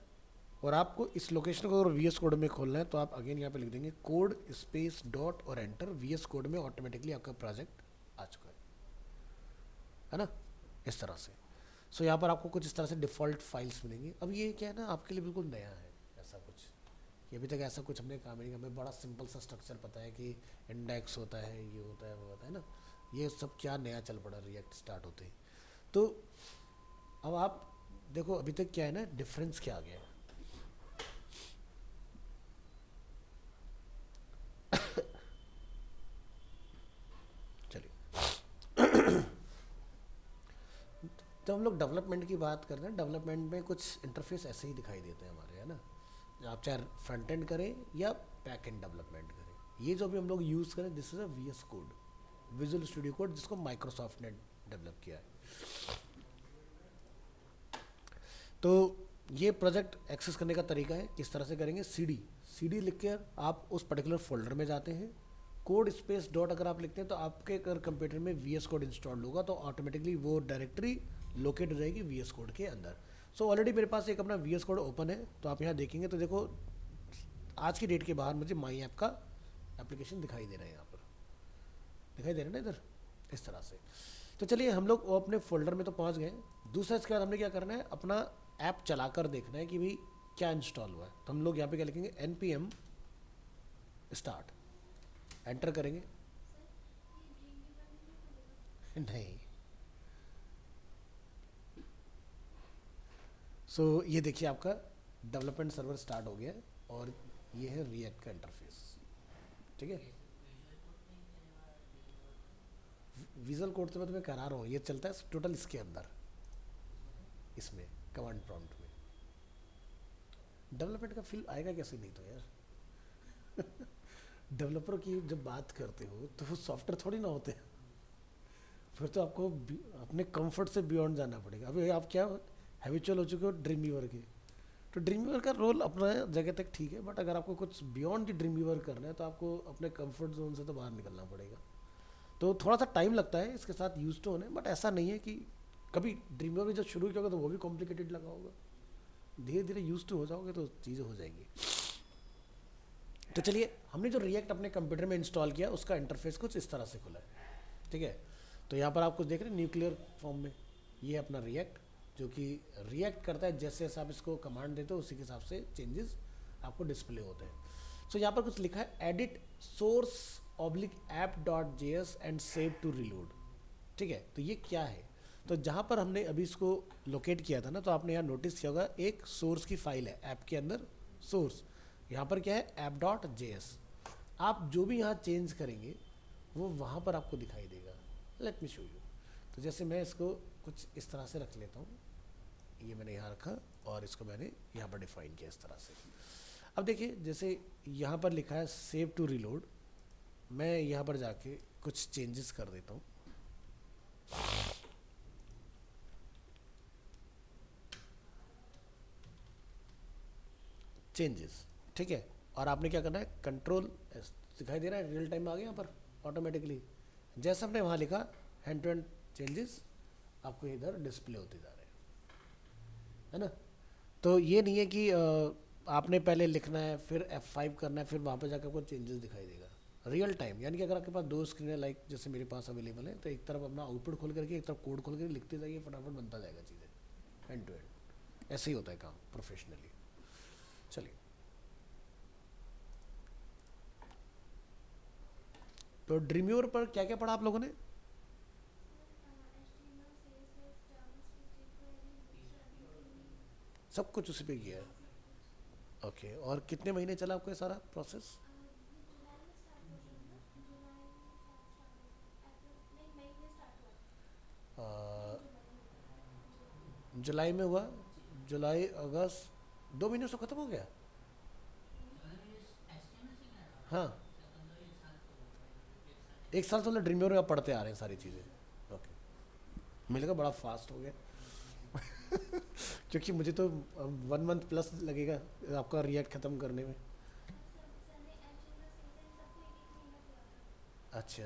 और आपको इस लोकेशन को अगर वीएस कोड में खोलना है तो आप अगेन यहाँ पे लिख देंगे कोड स्पेस डॉट और एंटर। वीएस कोड में ऑटोमेटिकली आपका प्रोजेक्ट आ चुका है ना, इस तरह से। सो यहाँ पर आपको कुछ इस तरह से डिफ़ॉल्ट फाइल्स मिलेंगी। अब ये क्या है ना, आपके लिए बिल्कुल नया है ऐसा कुछ, ये अभी तक ऐसा कुछ हमने काम नहीं, हमें बड़ा सिंपल सा स्ट्रक्चर पता है कि इंडेक्स होता है, ये होता है, वो होता है ना। ये सब क्या नया चल पड़ा रिएक्ट स्टार्ट होते ही। तो अब आप देखो अभी तक क्या है ना, डिफरेंस क्या आ गया है। चलिए जब हम लोग डेवलपमेंट की बात करते हैं, डेवलपमेंट में कुछ इंटरफेस ऐसे ही दिखाई देते हैं हमारे, है ना। आप चाहे फ्रंट एंड करें या बैक एंड डेवलपमेंट करें, ये जो भी हम लोग यूज़ करें this is a VS Code, Visual Studio Code, जिसको माइक्रोसॉफ्ट ने डेवलप किया है। तो ये प्रोजेक्ट एक्सेस करने का तरीका है, किस तरह से करेंगे? सी डी लिख कर आप उस पर्टिकुलर फोल्डर में जाते हैं, कोड स्पेस डॉट अगर आप लिखते हैं तो आपके अगर कंप्यूटर में वी एस कोड इंस्टॉल होगा तो ऑटोमेटिकली वो डायरेक्टरी लोकेट हो जाएगी वी एस कोड के अंदर। सो ऑलरेडी मेरे पास एक अपना वी एस कोड ओपन है, तो आप यहाँ देखेंगे तो देखो आज की डेट के बाहर मुझे माई ऐप का एप्लीकेशन दिखाई दे रहा है, यहाँ पर दिखाई दे रहा है ना इधर, इस तरह से। तो चलिए हम लोग अपने फोल्डर में तो पहुँच गए। दूसरा इसके बाद हमने क्या करना है, अपना ऐप चलाकर देखना है कि भाई क्या इंस्टॉल हुआ है। तो हम लोग यहाँ पे क्या लिखेंगे? npm स्टार्ट, एंटर करेंगे। नहीं, सो ये देखिए आपका डेवलपमेंट सर्वर स्टार्ट हो गया है और ये है रिएक्ट का इंटरफेस, ठीक है। विजुअल कोड तो मैं तुम्हें करा रहा हूँ, ये चलता है टोटल इसके अंदर, इसमें कमांड प्रॉम्प्ट में। डेवलपमेंट का फील आएगा कैसे नहीं तो यार। डेवलपर की जब बात करते हो तो वो सॉफ्टवेयर थोड़ी ना होते हैं, फिर तो आपको अपने कंफर्ट से बियॉन्ड जाना पड़ेगा। अभी आप क्या हैबिचुअल हो चुके हो ड्रीम वीवर के, तो ड्रीम वीवर का रोल अपना जगह तक ठीक है, बट अगर आपको कुछ बियॉन्ड दी ड्रीम वीवर करना है तो आपको अपने कंफर्ट जोन से तो बाहर निकलना पड़ेगा। तो थोड़ा सा टाइम लगता है इसके साथ यूज टू होने, बट ऐसा नहीं है कि कभी ड्रीम वीवर जब शुरू किया होगा तो वो भी कॉम्प्लिकेटेड लगा होगा, धीरे धीरे यूज टू हो जाओगे तो चीज़ें हो जाएंगी। तो चलिए हमने जो रिएक्ट अपने कंप्यूटर में इंस्टॉल किया उसका इंटरफेस कुछ इस तरह से खुला है, ठीक है। तो यहाँ पर आप कुछ देख रहे हैं न्यूक्लियर फॉर्म में, ये अपना रिएक्ट जो कि रिएक्ट करता है, जैसे जैसे आप इसको कमांड देते हो उसी के हिसाब से चेंजेस आपको डिस्प्ले होते हैं। सो यहाँ पर कुछ लिखा है edit source oblique app dot J S and save to reload, ठीक है। तो ये क्या है? तो जहाँ पर हमने अभी इसको लोकेट किया था ना, तो आपने यहाँ नोटिस किया होगा एक सोर्स की फाइल है ऐप के अंदर, सोर्स यहाँ पर क्या है? App dot J S. आप जो भी यहाँ चेंज करेंगे वो वहाँ पर आपको दिखाई देगा। Let me show you. तो जैसे मैं इसको कुछ इस तरह से रख लेता हूँ, ये मैंने यहाँ रखा और इसको मैंने यहाँ पर डिफाइन किया इस तरह से। अब देखिए जैसे यहाँ पर लिखा है सेव टू रिलोड, मैं यहाँ पर जाके कुछ चेंजेस कर देता हूँ। चेंजेस, ठीक है। और आपने क्या करना है? कंट्रोल एस, दिखाई दे रहा है रियल टाइम आ गया यहाँ पर ऑटोमेटिकली। जैसे हमने वहाँ लिखा हैंड टू हैंड चेंजेस आपको इधर डिस्प्ले होते जा रहे हैं, है ना। तो ये नहीं है कि आपने पहले लिखना है फिर F5 करना है फिर वहाँ पे जाकर आपको चेंजेस दिखाई देगा रियल टाइम। यानी कि अगर आपके पास दो स्क्रीन है लाइक जैसे मेरे पास अवेलेबल है, तो एक तरफ अपना आउटपुट खोल करके एक तरफ कोड खोल करके लिखते जाइए, फटाफट बनता जाएगा चीज़ें एंड टू एंड। ऐसे ही होता है काम प्रोफेशनली। चलिए, तो ड्रीम्योर पर क्या क्या पढ़ा आप लोगों ने? सब कुछ उसी पे किया है। ओके, और कितने महीने चला आपका ये सारा प्रोसेस? जुलाई में हुआ, जुलाई अगस्त 2 महीने से ख़त्म हो गया। हाँ, 1 साल तो ड्रीम्योर में आप पढ़ते आ रहे हैं सारी चीज़ें। ओके, मुझे लगा बड़ा फास्ट हो गया। क्योंकि मुझे तो 1 मंथ प्लस लगेगा आपका रिएक्ट ख़त्म करने में। अच्छा,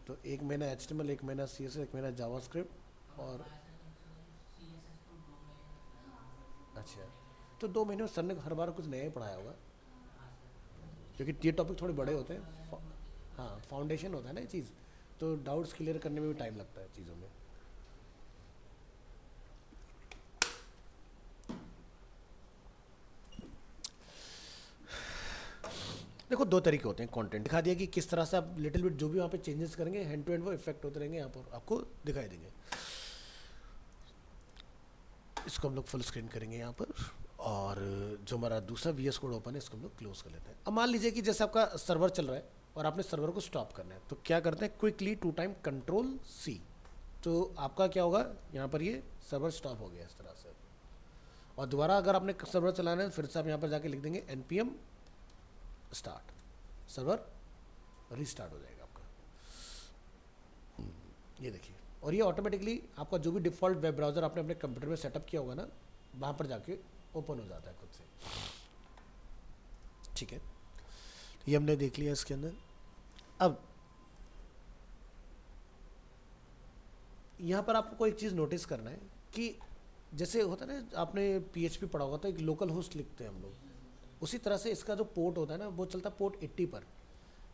तो 1 महीना HTML, 1 महीना CSS, 1 महीना जावास्क्रिप्ट और अच्छा, तो 2 महीने में सर ने हर बार कुछ नया ही पढ़ाया होगा, क्योंकि ये टॉपिक थोड़े बड़े होते हैं। हाँ, फाउंडेशन होता है ना ये चीज़, तो डाउट्स क्लियर करने में भी टाइम लगता है चीज़ों में। देखो, दो तरीके होते हैं कंटेंट दिखा दिया कि किस तरह से आप लिटिल बिट जो भी वहाँ पे चेंजेस करेंगे हैंड टू हैंड वो इफेक्ट होते रहेंगे, यहाँ पर आपको दिखाई देंगे। इसको हम लोग फुल स्क्रीन करेंगे यहाँ पर, और जो हमारा दूसरा VS कोड ओपन है इसको हम लोग क्लोज कर लेते हैं। अब मान लीजिए कि जैसे आपका सर्वर चल रहा है और आपने सर्वर को स्टॉप करना है, तो क्या करते हैं, क्विकली 2 टाइम Ctrl+C, तो आपका क्या होगा, यहाँ पर ये सर्वर स्टॉप हो गया इस तरह से। और दोबारा अगर आपने सर्वर चलाना है फिर से आप यहाँ पर जाके लिख देंगे npm स्टार्ट, सर्वर रीस्टार्ट हो जाएगा आपका। ये देखिए, और ये ऑटोमेटिकली आपका जो भी डिफ़ॉल्ट वेब ब्राउज़र आपने अपने कंप्यूटर में सेटअप किया होगा ना, वहाँ पर जाके ओपन हो जाता है खुद से। ठीक है, तो ये हमने देख लिया इसके अंदर। अब यहाँ पर आपको एक चीज़ नोटिस करना है कि जैसे होता है ना, आपने PHP पढ़ा होगा तो एक लोकल होस्ट लिखते हैं हम लोग, उसी तरह से इसका जो पोर्ट होता है ना वो चलता है पोर्ट 80 पर,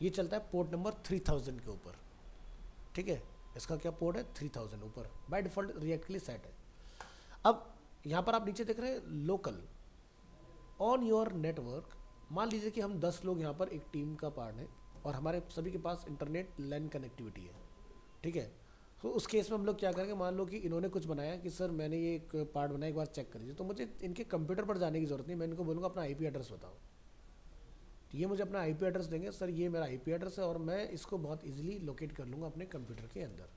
ये चलता है पोर्ट नंबर 3000 के ऊपर। ठीक है, इसका क्या पोर्ट है, 3000 ऊपर बाय डिफ़ॉल्ट रिएक्ट के लिए सेट है। अब यहाँ पर आप नीचे देख रहे हैं लोकल ऑन योर नेटवर्क। मान लीजिए कि हम 10 लोग यहाँ पर एक टीम का पार्ट है और हमारे सभी के पास इंटरनेट लैन कनेक्टिविटी है। ठीक है, तो उस केस में हम लोग क्या करेंगे, मान लो कि इन्होंने कुछ बनाया कि सर मैंने ये एक पार्ट बनाया, एक बार चेक कर लीजिए, तो मुझे इनके कंप्यूटर पर जाने की ज़रूरत नहीं, मैं इनको बोलूँगा अपना IP एड्रेस बताओ। तो ये मुझे अपना IP एड्रेस देंगे, सर ये मेरा IP एड्रेस है और मैं इसको बहुत इजीली लोकेट कर लूँगा अपने कंप्यूटर के अंदर।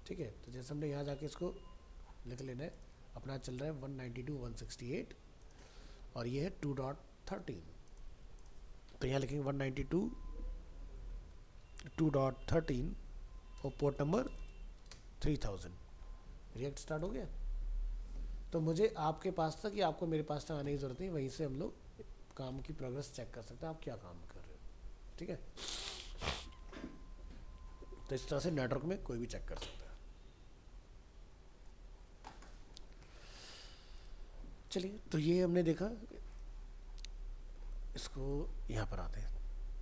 ठीक है, तो जैसे हमने यहाँ जाके इसको लिख लेना है, अपना चल रहा है 192.168 और ये है 2.13, तो यहाँ लिखेंगे 192.2.13 और पोर्ट नंबर 3000। रिएक्ट स्टार्ट हो गया। तो मुझे आपके पास तक या आपको मेरे पास तक आने की ज़रूरत नहीं, वहीं से हम लोग काम की प्रोग्रेस चेक कर सकते हैं, आप क्या काम कर रहे हो। ठीक है, तो इस तरह से नेटवर्क में कोई भी चेक कर सकता है। चलिए, तो ये हमने देखा, इसको यहाँ पर आते हैं।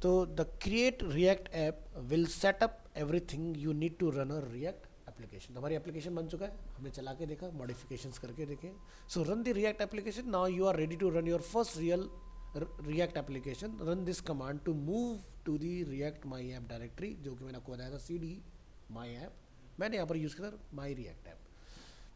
तो the create react app will set up everything you need to run a react application. तो हमारी एप्लीकेशन बन चुका है, हमने चला के देखा, मॉडिफिकेशंस करके देखे। So run the react application, now you are ready to run your first real React application. Run this command to move to the React my app directory, जो कि मैंने आपको बताया था CD माई ऐप, मैंने यहाँ पर यूज़ किया था माई रिएक्ट ऐप,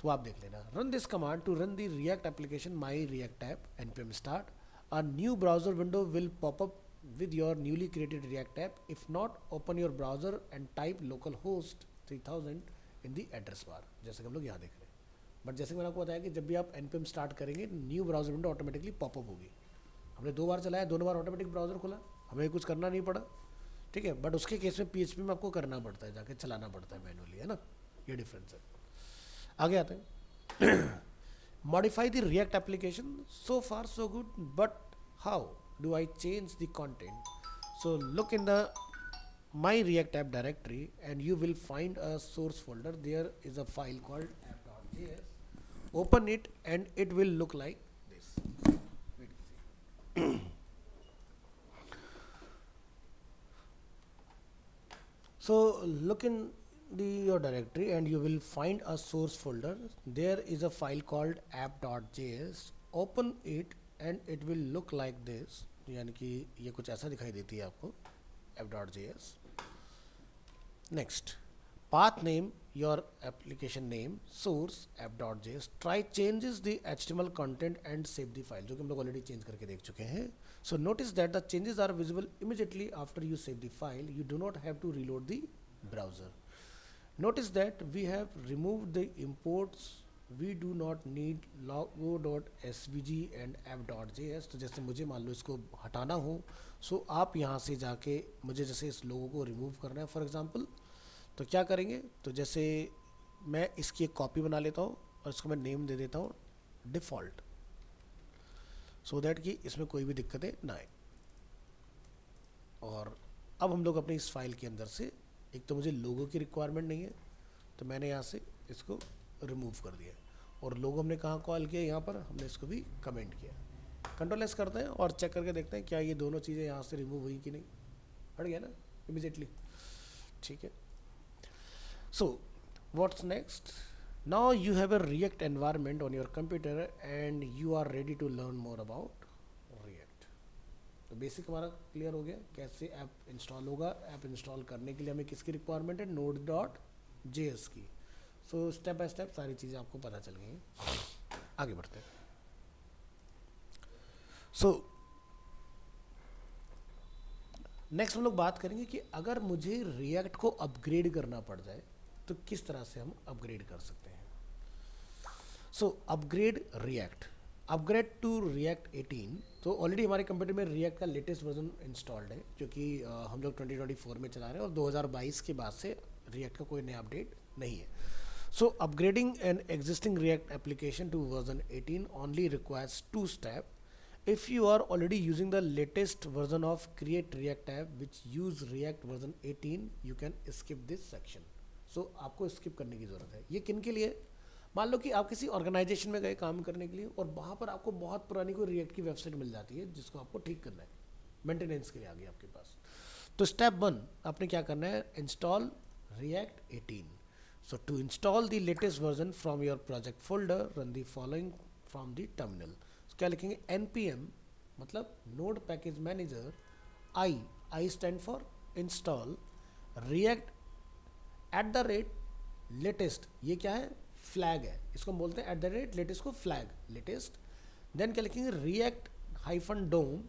तो आप देख लेना। Run this command to run the react application my react app, npm start, a new browser window will pop up with your newly created React app. If not, open your browser and type localhost 3000 in the address bar, जैसे कि हम लोग यहाँ देख रहे हैं। But जैसे कि मैंने आपको बताया कि जब भी आप npm स्टार्ट करेंगे new browser window automatically popup होगी। हमने 2 बार चलाया, दोनों बार ऑटोमेटिक ब्राउजर खुला, हमें कुछ करना नहीं पड़ा। ठीक है, बट उसके केस में PHP में आपको करना पड़ता है, जाके चलाना पड़ता है मैनुअली, है ना, ये डिफरेंस है। आगे आते हैं। Modify the React application. So far so good, but how do I change the content? So look in the my React app directory and you will find a source folder. There is a file called app.js open it and it will look like this. So look in your directory and you will find a source folder. There is a file called app.js. Open it and it will look like this. यानी कि ये कुछ ऐसा दिखाई देती है आपको app.js. Next, path name, your application name, source app.js. Try changes the HTML content and save the file, जो कि हम लोग already change करके देख चुके हैं. So notice that the changes are visible immediately after you save the file. You do not have to reload the browser. Notice that we have removed the imports. We do not need logo.svg and app.js. तो जैसे मुझे मान लो इसको हटाना हो, सो आप यहाँ से जाके मुझे जैसे इस लोगो को रिमूव करना है फॉर एग्जांपल, तो क्या करेंगे, तो जैसे मैं इसकी एक कॉपी बना लेता हूँ और इसको मैं नेम दे देता हूँ डिफ़ॉल्ट, सो दैट कि इसमें कोई भी दिक्कतें ना आए. और अब हम लोग अपनी इस फाइल के अंदर से, एक तो मुझे लोगो की रिक्वायरमेंट नहीं है तो मैंने यहाँ से इसको रिमूव कर दिया, और लोगो हमने कहाँ कॉल किया, यहाँ पर हमने इसको भी कमेंट किया. कंट्रोल एस करते हैं और चेक करके देखते हैं क्या ये दोनों चीज़ें यहाँ से रिमूव हुई कि नहीं. हट गया ना इमीडिएटली. ठीक है. So what's next? Now you have a React environment on your computer and you are ready to learn more about React. तो बेसिक हमारा क्लियर हो गया कैसे ऐप इंस्टॉल होगा. ऐप इंस्टॉल करने के लिए हमें किसकी रिक्वायरमेंट है, node.js की. सो स्टेप बाय स्टेप सारी चीज़ें आपको पता चल गई हैं. आगे बढ़ते हैं. सो नेक्स्ट हम लोग बात करेंगे कि अगर मुझे रिएक्ट को अपग्रेड करना पड़ जाए तो किस तरह से हम अपग्रेड कर सकते हैं. So upgrade React, upgrade to React 18. तो ऑलरेडी हमारे कंप्यूटर में रिएक्ट का लेटेस्ट वर्जन इंस्टॉल्ड है, क्योंकि हम लोग 2024 में चला रहे हैं और 2022 के बाद से रिएक्ट का कोई नया अपडेट नहीं है. So upgrading an existing React application to version 18 only requires 2 step. If you are already using the latest version of Create React app which use React version 18, you can skip this section. So आपको skip करने की ज़रूरत है. ये किन के लिए? मान लो कि आप किसी ऑर्गेनाइजेशन में गए काम करने के लिए और वहाँ पर आपको बहुत पुरानी कोई रिएक्ट की वेबसाइट मिल जाती है जिसको आपको ठीक करना है, मेंटेनेंस के लिए आ गई आपके पास. तो स्टेप 1 आपने क्या करना है, install React 18. So to install the latest version from your project folder, run the following from the terminal. क्या लिखेंगे, npm मतलब node package manager, I stand for install react @latest. ये क्या है, फ्लैग है, इसको हम बोलते हैं @लेटेस्ट को फ्लैग लेटेस्ट. देन क्या लिखेंगे, react-dom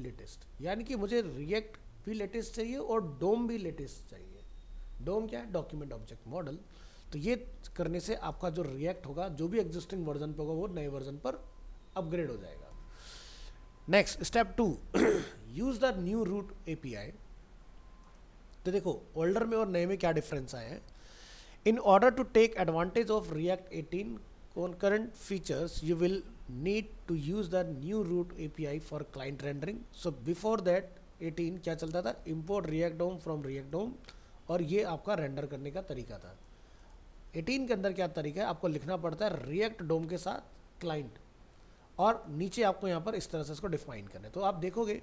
@लेटेस्ट. यानी कि मुझे रिएक्ट भी लेटेस्ट चाहिए और डोम भी लेटेस्ट चाहिए. डोम क्या है, डॉक्यूमेंट ऑब्जेक्ट मॉडल. तो ये करने से आपका जो रिएक्ट होगा, जो भी एग्जिस्टिंग वर्जन पे होगा वो नए वर्जन पर अपग्रेड हो जाएगा. Next step 2, use the new root API. तो देखो ओल्डर में और नए में क्या डिफरेंस आया है. In order to take advantage of react 18 concurrent features you will need to use the new root API for client rendering. So before that 18 क्या चलता था, import react DOM from react DOM, और ये आपका render करने का तरीका था. 18 के अंदर क्या तरीका है, आपको लिखना पड़ता है रिएक्ट डोम के साथ क्लाइंट, और नीचे आपको यहाँ पर इस तरह से इसको डिफाइन करना है. तो आप देखोगे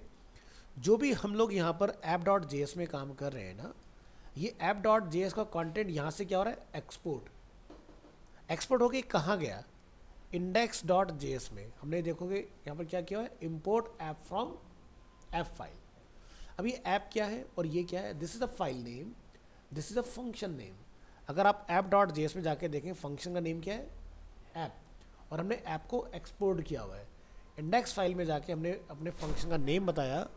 जो भी हम लोग यहाँ पर app.js में काम कर रहे हैं ना, ये app.js का कंटेंट यहाँ से क्या हो रहा है, एक्सपोर्ट होके कहाँ गया, index.js में. हमने देखोगे यहाँ पर क्या किया है, import app from app file. अब ये ऐप क्या है और ये क्या है, this is a file name, this is a function name. अगर आप app.js में जाके देखें, फंक्शन का नेम क्या है, ऐप, और हमने ऐप को एक्सपोर्ट किया हुआ है. इंडेक्स फाइल में जाके हमने अपने फंक्शन का नेम बताया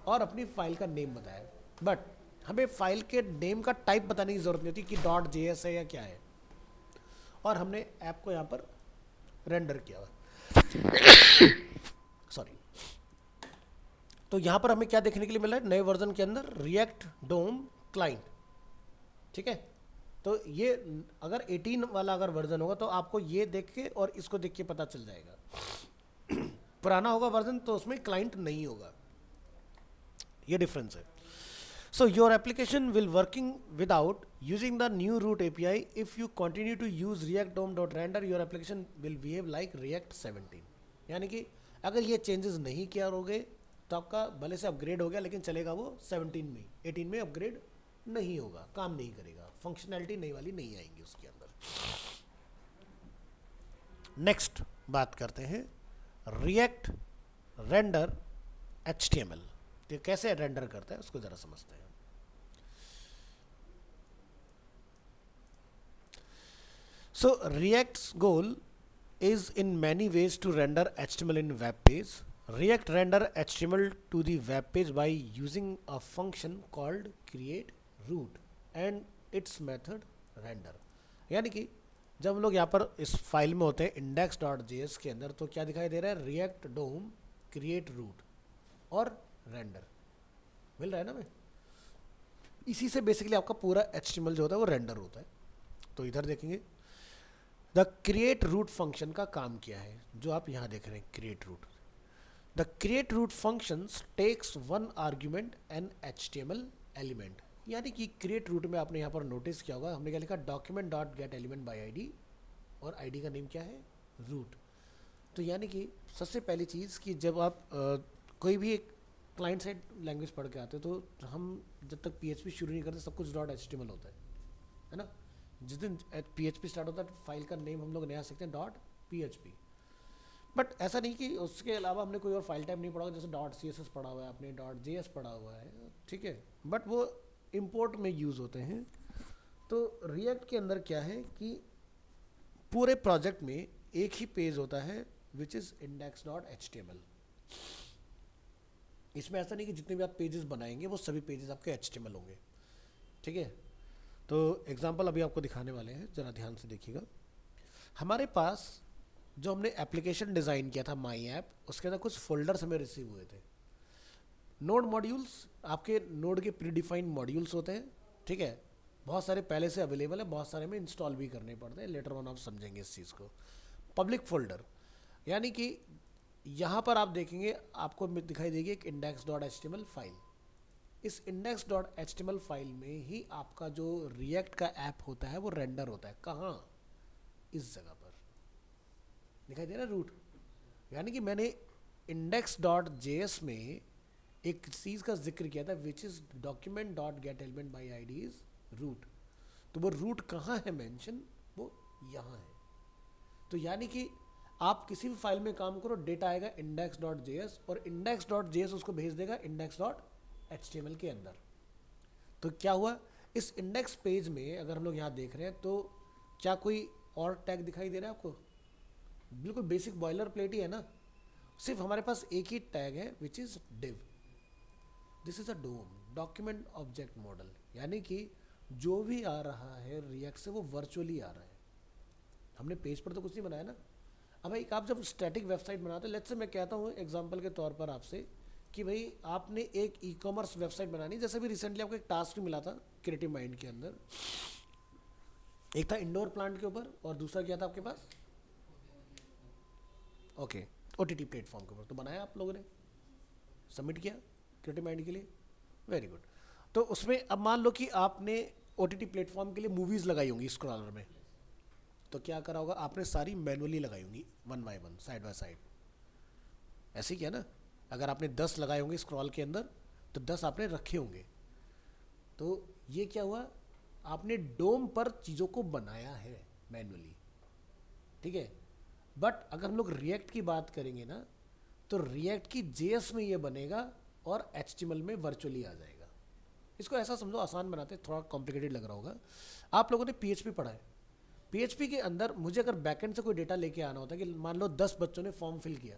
और अपनी फाइल का नेम बताया, बट हमें फाइल के नेम का टाइप बताने की ज़रूरत नहीं होती कि .js है या क्या है, और हमने ऐप को यहाँ पर रेंडर किया हुआ. सॉरी. तो यहाँ पर हमें क्या देखने के लिए मिला है, नए वर्जन के अंदर रिएक्ट डोम क्लाइंट. ठीक है. तो ये अगर 18 वाला अगर वर्जन होगा तो आपको ये देख के और इसको देख के पता चल जाएगा. पुराना होगा वर्जन तो उसमें क्लाइंट नहीं होगा. ये डिफरेंस है. So your application will working without using the new root API. If you continue to use react dom.render, your application will behave like react 17. यानी कि अगर ये चेंजेस नहीं किया होगे तो आपका भले से अपग्रेड हो गया लेकिन चलेगा वो 17 में, 18 में अपग्रेड नहीं होगा, काम नहीं करेगा, फंक्शनैलिटी नई वाली नहीं आएंगी उसके अंदर। नेक्स्ट बात करते हैं रिएक्ट रेंडर HTML। तो कैसे रेंडर करता है उसको जरा समझते हैं। So React's goal is in many ways to render HTML in web page. React render HTML to the web page by using a function called create root and its method render। यानी कि जब हम लोग यहाँ पर इस file में होते हैं index.js के अंदर, तो क्या दिखाई दे रहा है, react dom create root और रेंडर मिल रहा है ना। मैं इसी से बेसिकली आपका पूरा HTML जो होता है वो रेंडर होता है। तो इधर देखेंगे द क्रिएट रूट फंक्शन का काम क्या है, जो आप यहाँ देख रहे हैं create root. The create root functions takes one argument an HTML element. यानी कि क्रिएट रूट में आपने यहाँ पर नोटिस किया होगा, हमने क्या लिखा, document dot get element by ID और ID का नेम क्या है, रूट। तो यानी कि सबसे पहली चीज़ कि जब आप कोई भी एक क्लाइंट साइड लैंग्वेज पढ़ के आते हो तो हम जब तक PHP शुरू नहीं करते सब कुछ .html होता है ना। जिस दिन PHP स्टार्ट होता है फाइल का नेम हम लोग नया सीखते हैं .php। बट ऐसा नहीं कि उसके अलावा हमने कोई और फाइल टाइप नहीं पढ़ा हुआ, जैसे .css पढ़ा हुआ है, आपने .js पढ़ा हुआ है, ठीक है, बट वो इम्पोर्ट में यूज़ होते हैं। तो रिएक्ट के अंदर क्या है कि पूरे प्रोजेक्ट में एक ही पेज होता है विच इज़ index.html। इसमें ऐसा नहीं कि जितने भी आप पेजेस बनाएंगे वो सभी पेजेस आपके HTML होंगे, ठीक है। तो एग्जांपल अभी आपको दिखाने वाले हैं, ज़रा ध्यान से देखिएगा। हमारे पास जो हमने एप्लीकेशन डिज़ाइन किया था माई ऐप, उसके अंदर कुछ फोल्डर्स हमें रिसीव हुए थे। नोड मॉड्यूल्स आपके नोड के प्री डिफाइंड मॉड्यूल्स होते हैं, ठीक है, बहुत सारे पहले से अवेलेबल है, बहुत सारे में इंस्टॉल भी करने पड़ते हैं, लेटर ऑन आप समझेंगे इस चीज़ को। पब्लिक फोल्डर यानी कि यहाँ पर आप देखेंगे आपको दिखाई देगी एक index.html फाइल। इस index.html फाइल में ही आपका जो रिएक्ट का ऐप होता है वो रेंडर होता है। कहाँ, इस जगह पर दिखाई दे रहा है रूट। यानी कि मैंने index.js में एक चीज़ का जिक्र किया था which is document dot get element by ID is root. तो वो रूट कहाँ है मेंशन, वो यहाँ है। तो यानी कि आप किसी भी फाइल में काम करो, डेटा आएगा index.js और index.js उसको भेज देगा index.html के अंदर। तो क्या हुआ, इस इंडेक्स पेज में अगर हम लोग यहाँ देख रहे हैं तो क्या कोई और टैग दिखाई दे रहा है आपको, बिल्कुल बेसिक बॉयलर प्लेट ही है ना। सिर्फ हमारे पास एक ही टैग है which is div। This is a DOM document object model. यानी कि जो भी आ रहा है रिएक्ट से वो वर्चुअली आ रहा है, हमने पेज पर तो कुछ नहीं बनाया ना। अब भाई आप जब स्टैटिक वेबसाइट बनाते हो, लेट्स से मैं कहता हूँ एग्जांपल के तौर पर आपसे कि भाई आपने एक ई-कॉमर्स वेबसाइट बनानी, जैसे भी रिसेंटली आपको एक टास्क मिला था क्रिएटिव माइंड के अंदर, एक था इंडोर प्लांट के ऊपर और दूसरा क्या था आपके पास, ओके, OTT प्लेटफॉर्म के ऊपर। तो बनाया आप लोगों ने, सबमिट किया क्रिएटिव माइंड के लिए, वेरी गुड। तो उसमें अब मान लो कि आपने OTT प्लेटफॉर्म के लिए मूवीज़ लगाई होंगी स्क्रॉलर में, तो क्या करा होगा, आपने सारी मैनुअली लगाई होंगी 1 by 1 साइड बाय साइड, ऐसे ही किया ना। अगर आपने 10 लगाए होंगे स्क्रॉल के अंदर तो 10 आपने रखे होंगे। तो ये क्या हुआ, आपने डोम पर चीज़ों को बनाया है मैनुअली, ठीक है। बट अगर हम लोग रिएक्ट की बात करेंगे ना, तो रिएक्ट की JS में ये बनेगा और HTML में वर्चुअली आ जाएगा। इसको ऐसा समझो, आसान बनाते, थोड़ा कॉम्प्लिकेटेड लग रहा होगा। आप लोगों ने PHP पढ़ा है, PHP के अंदर मुझे अगर बैकएंड से कोई डेटा लेके आना होता है कि मान लो 10 बच्चों ने फॉर्म फिल किया,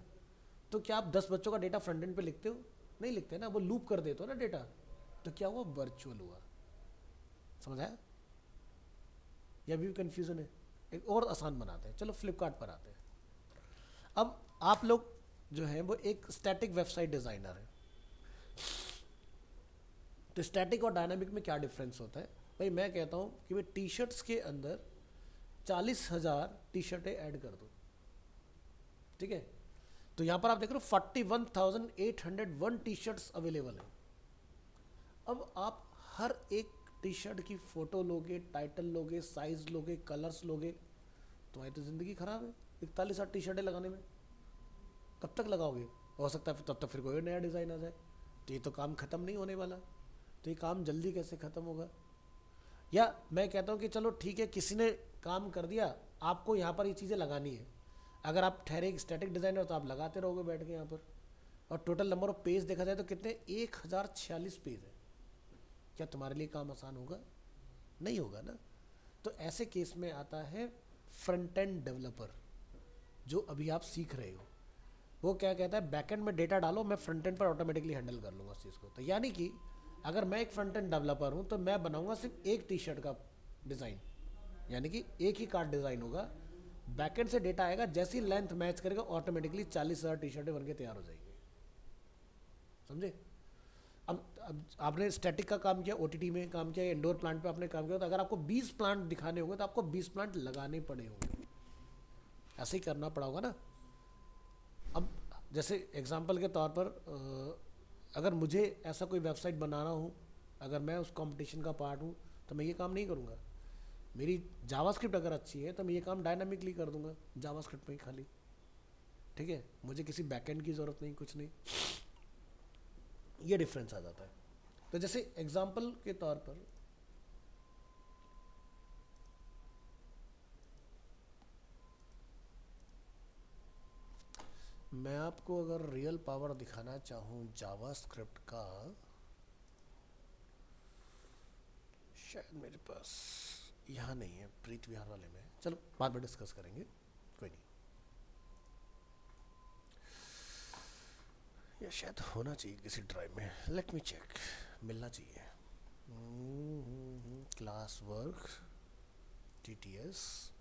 तो क्या आप 10 बच्चों का डेटा फ्रंट एंड पे लिखते हो, नहीं लिखते ना, वो लूप कर देते हो ना डेटा। तो क्या हुआ, वर्चुअल हुआ। समझ आया या अभी भी कन्फ्यूजन है? एक और आसान बनाते हैं, चलो फ्लिपकार्ट पर आते हैं। अब आप लोग जो है वो एक स्टैटिक वेबसाइट डिज़ाइनर है, तो स्टैटिक और डायनामिक में क्या डिफरेंस होता है भाई? मैं कहता हूँ कि भाई टी शर्ट्स के अंदर 40,000 टी शर्टें ऐड कर दो, ठीक है। तो यहाँ पर आप देख रहे हो 41,801 टी शर्ट्स अवेलेबल है। अब आप हर एक टी शर्ट की फ़ोटो लोगे, टाइटल लोगे, साइज़ लोगे, कलर्स लोगे, तुम्हारी तो ज़िंदगी ख़राब है 41-60 टी शर्टें लगाने में। कब तक लगाओगे? हो सकता है तब तक फिर कोई नया डिज़ाइन आ जाए, तो ये तो काम ख़त्म नहीं होने वाला। तो ये काम जल्दी कैसे ख़त्म होगा? या मैं कहता हूँ कि चलो ठीक है, किसी ने काम कर दिया, आपको यहाँ पर ये चीज़ें लगानी है। अगर आप ठहरे एक स्टैटिक डिज़ाइनर तो आप लगाते रहोगे बैठ के यहाँ पर। और टोटल नंबर ऑफ पेज देखा जाए तो कितने, 1046 पेज है। क्या तुम्हारे लिए काम आसान होगा? नहीं होगा ना। तो ऐसे केस में आता है फ्रंट एंड डेवलपर, जो अभी आप सीख रहे हो। वो क्या कहता है, बैकएंड में डेटा डालो, मैं फ्रंट एंड पर ऑटोमेटिकली हैंडल कर लूँगा उस चीज़ को। तो यानी कि अगर मैं एक फ्रंट एंड डेवलपर हूँ तो मैं बनाऊँगा सिर्फ एक टी शर्ट का डिज़ाइन, यानी कि एक ही कार्ड डिज़ाइन होगा। बैकएंड से डेटा आएगा, जैसी लेंथ मैच करेगा ऑटोमेटिकली 40,000 टी शर्टें बनके तैयार हो जाएंगी। समझे? अब आपने स्टैटिक का काम किया, ओटीटी में काम किया, इंडोर प्लांट पे आपने काम किया, तो अगर आपको 20 प्लांट दिखाने होंगे तो आपको 20 प्लांट लगाने पड़े होंगे। ऐसे ही करना पड़ा होगा ना। अब जैसे एग्जांपल के तौर पर अगर मुझे ऐसा कोई वेबसाइट बनाना हो, अगर मैं उस कंपटीशन का पार्ट हूँ, तो मैं ये काम नहीं करूँगा। मेरी जावास्क्रिप्ट अगर अच्छी है तो मैं ये काम डायनामिकली कर दूंगा जावास्क्रिप्ट में ही खाली। ठीक है, मुझे किसी बैकएंड की ज़रूरत नहीं, कुछ नहीं। ये डिफरेंस आ जाता है। तो जैसे एग्जांपल के तौर पर मैं आपको अगर रियल पावर दिखाना चाहूँ जावास्क्रिप्ट का, शायद मेरे पास यहाँ नहीं है, प्रीत विहार वाले में। चलो बाद में डिस्कस करेंगे, कोई नहीं। या शायद होना चाहिए किसी ड्राइव में, लेट मी चेक, मिलना चाहिए। Class work TTS,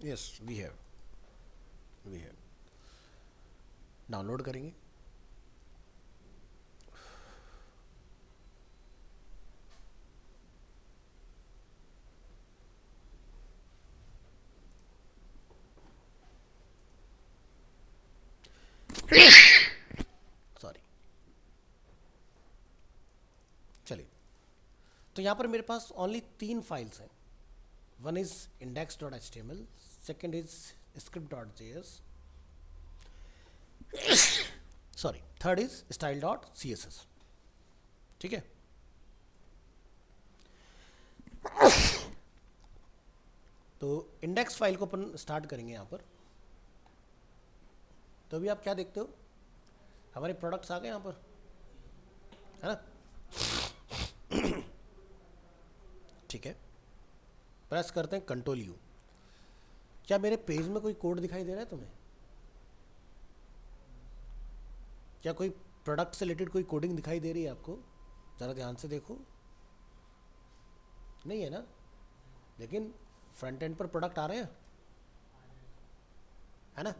yes we have download करेंगे। सॉरी, चलिए। तो यहाँ पर मेरे पास ओनली 3 फाइल्स हैं। One is index.html, second is script.js, sorry, third is style.css। ठीक है। तो इंडेक्स फाइल को अपन स्टार्ट करेंगे यहाँ पर। तो अभी आप क्या देखते हो, हमारे प्रोडक्ट्स आ गए यहाँ पर, है ना। ठीक है, प्रेस करते हैं Ctrl+U। क्या मेरे पेज में कोई कोड दिखाई दे रहा है तुम्हें? क्या कोई प्रोडक्ट से रिलेटेड कोई कोडिंग दिखाई दे रही है आपको? ज़रा ध्यान से देखो, नहीं है ना। लेकिन फ्रंट एंड पर प्रोडक्ट आ रहे हैं, है ना।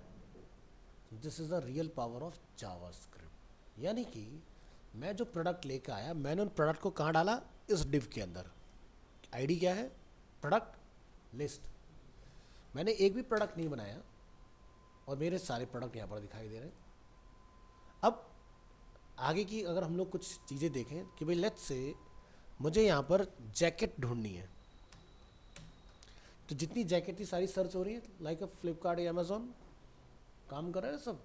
This is the real power of JavaScript. यानी कि मैं जो प्रोडक्ट लेकर आया, मैंने उन प्रोडक्ट को कहाँ डाला, इस डिव के अंदर। आईडी क्या है, प्रोडक्ट लिस्ट। मैंने एक भी प्रोडक्ट नहीं बनाया और मेरे सारे प्रोडक्ट यहाँ पर दिखाई दे रहे हैं। अब आगे की अगर हम लोग कुछ चीज़ें देखें कि भाई लेट्स से मुझे यहाँ पर जैकेट ढूंढनी है, तो जितनी जैकेट थी सारी सर्च हो रही है, लाइक अ फ्लिपकार्ट या अमेजोन काम कर रहे हैं सब,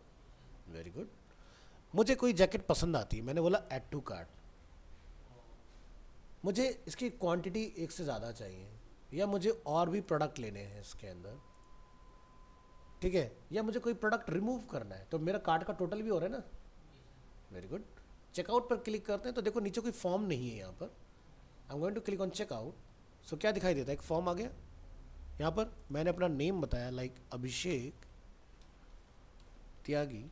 वेरी गुड। मुझे कोई जैकेट पसंद आती है, मैंने बोला ऐड टू कार्ट। मुझे इसकी क्वांटिटी एक से ज़्यादा चाहिए, या मुझे और भी प्रोडक्ट लेने हैं इसके अंदर, ठीक है, या मुझे कोई प्रोडक्ट रिमूव करना है, तो मेरा कार्ट का टोटल भी हो रहा है ना, वेरी गुड। चेकआउट पर क्लिक करते हैं तो देखो नीचे कोई फॉर्म नहीं है यहाँ पर। I am going to click on checkout. So क्या दिखाई देता है, एक फॉर्म आ गया। यहाँ पर मैंने अपना नेम बताया, लाइक अभिषेक त्यागी,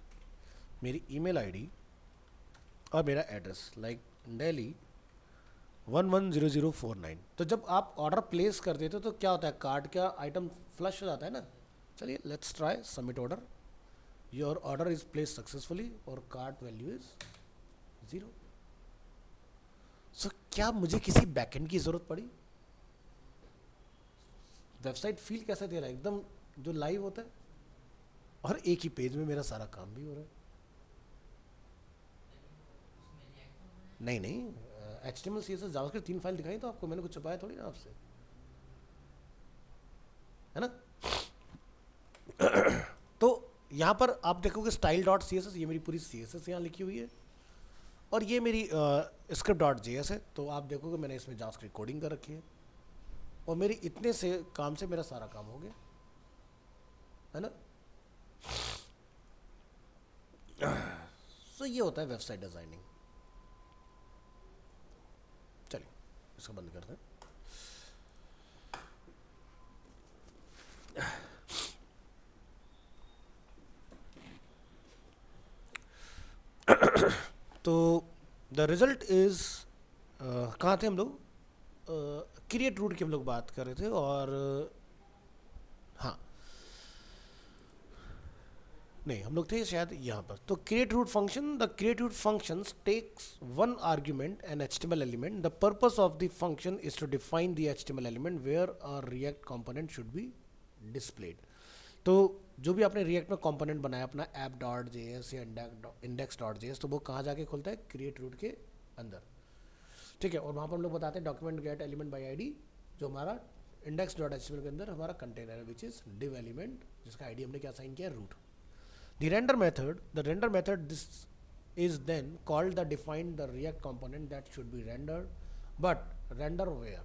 मेरी ईमेल आईडी और मेरा एड्रेस, लाइक दिल्ली 110049। तो जब आप ऑर्डर प्लेस कर देते हो तो क्या होता है, कार्ड का आइटम फ्लश हो जाता है ना। चलिए let's try submit order. Your order is place successfully और कार्ट वैल्यू इज 0। सो क्या मुझे किसी बैकएंड की जरूरत पड़ी? वेबसाइट फील कैसे दे रहा है? एकदम जो लाइव होता है, और एक ही पेज में मेरा सारा काम भी हो रहा है। नहीं नहीं, HTML CSS जावास्क्रिप्ट 3 फाइल दिखाई तो आपको, मैंने कुछ छुपाया थोड़ी ना आपसे, है ना। तो यहाँ पर आप देखोगे स्टाइल डॉट CSS, ये मेरी पूरी CSS यहाँ लिखी हुई है, और ये मेरी स्क्रिप्ट डॉट JS है। तो आप देखोगे मैंने इसमें जावास्क्रिप्ट कोडिंग कर रखी है, और मेरी इतने से काम से मेरा सारा काम हो गया, है ना। सो ये होता है वेबसाइट डिजाइनिंग। चलिए इसको बंद करते हैं। तो द रिजल्ट इज, कहाँ थे हम लोग? क्रिएट रूट की हम लोग बात कर रहे थे, और हाँ नहीं, हम लोग थे शायद यहाँ पर। तो create root function, the create root functions takes one argument an HTML element. The purpose of the function is to define the HTML element where a react component should be displayed. तो जो भी आपने react में component बनाया अपना app.js या index.js, तो वो कहाँ जाके खुलता है? क्रिएट रूट के अंदर, ठीक है। और वहाँ पर हम लोग बताते हैं document gate element by ID, जो हमारा index.html के अंदर हमारा कंटेनर है, विच इज div एलिमेंट, जिसका आईडी हमने क्या साइन किया? Root. The render method, this is then called the define the React component that should be rendered, but render where?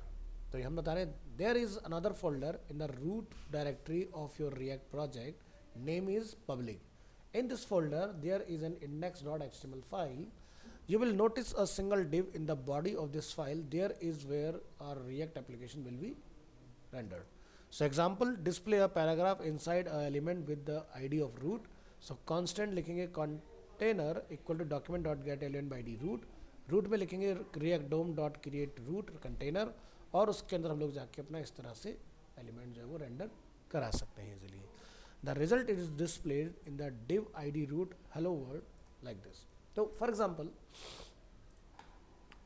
तो हम बता रहे हैं there is another folder in the root directory of your React project, name is public. In this folder there is an index.html file. You will notice a single div in the body of this file. There is where our React application will be rendered. So example, display a paragraph inside a element with the ID of root. So constant लिखेंगे container equal to document dot get element by id root. root में लिखेंगे react dom dot create root container, और उसके अंदर हम लोग जाके अपना इस तरह से एलिमेंट जो है वो रेंडर करा सकते हैं easily. The result is displayed in the div id root hello world like this. तो फॉर एग्जाम्पल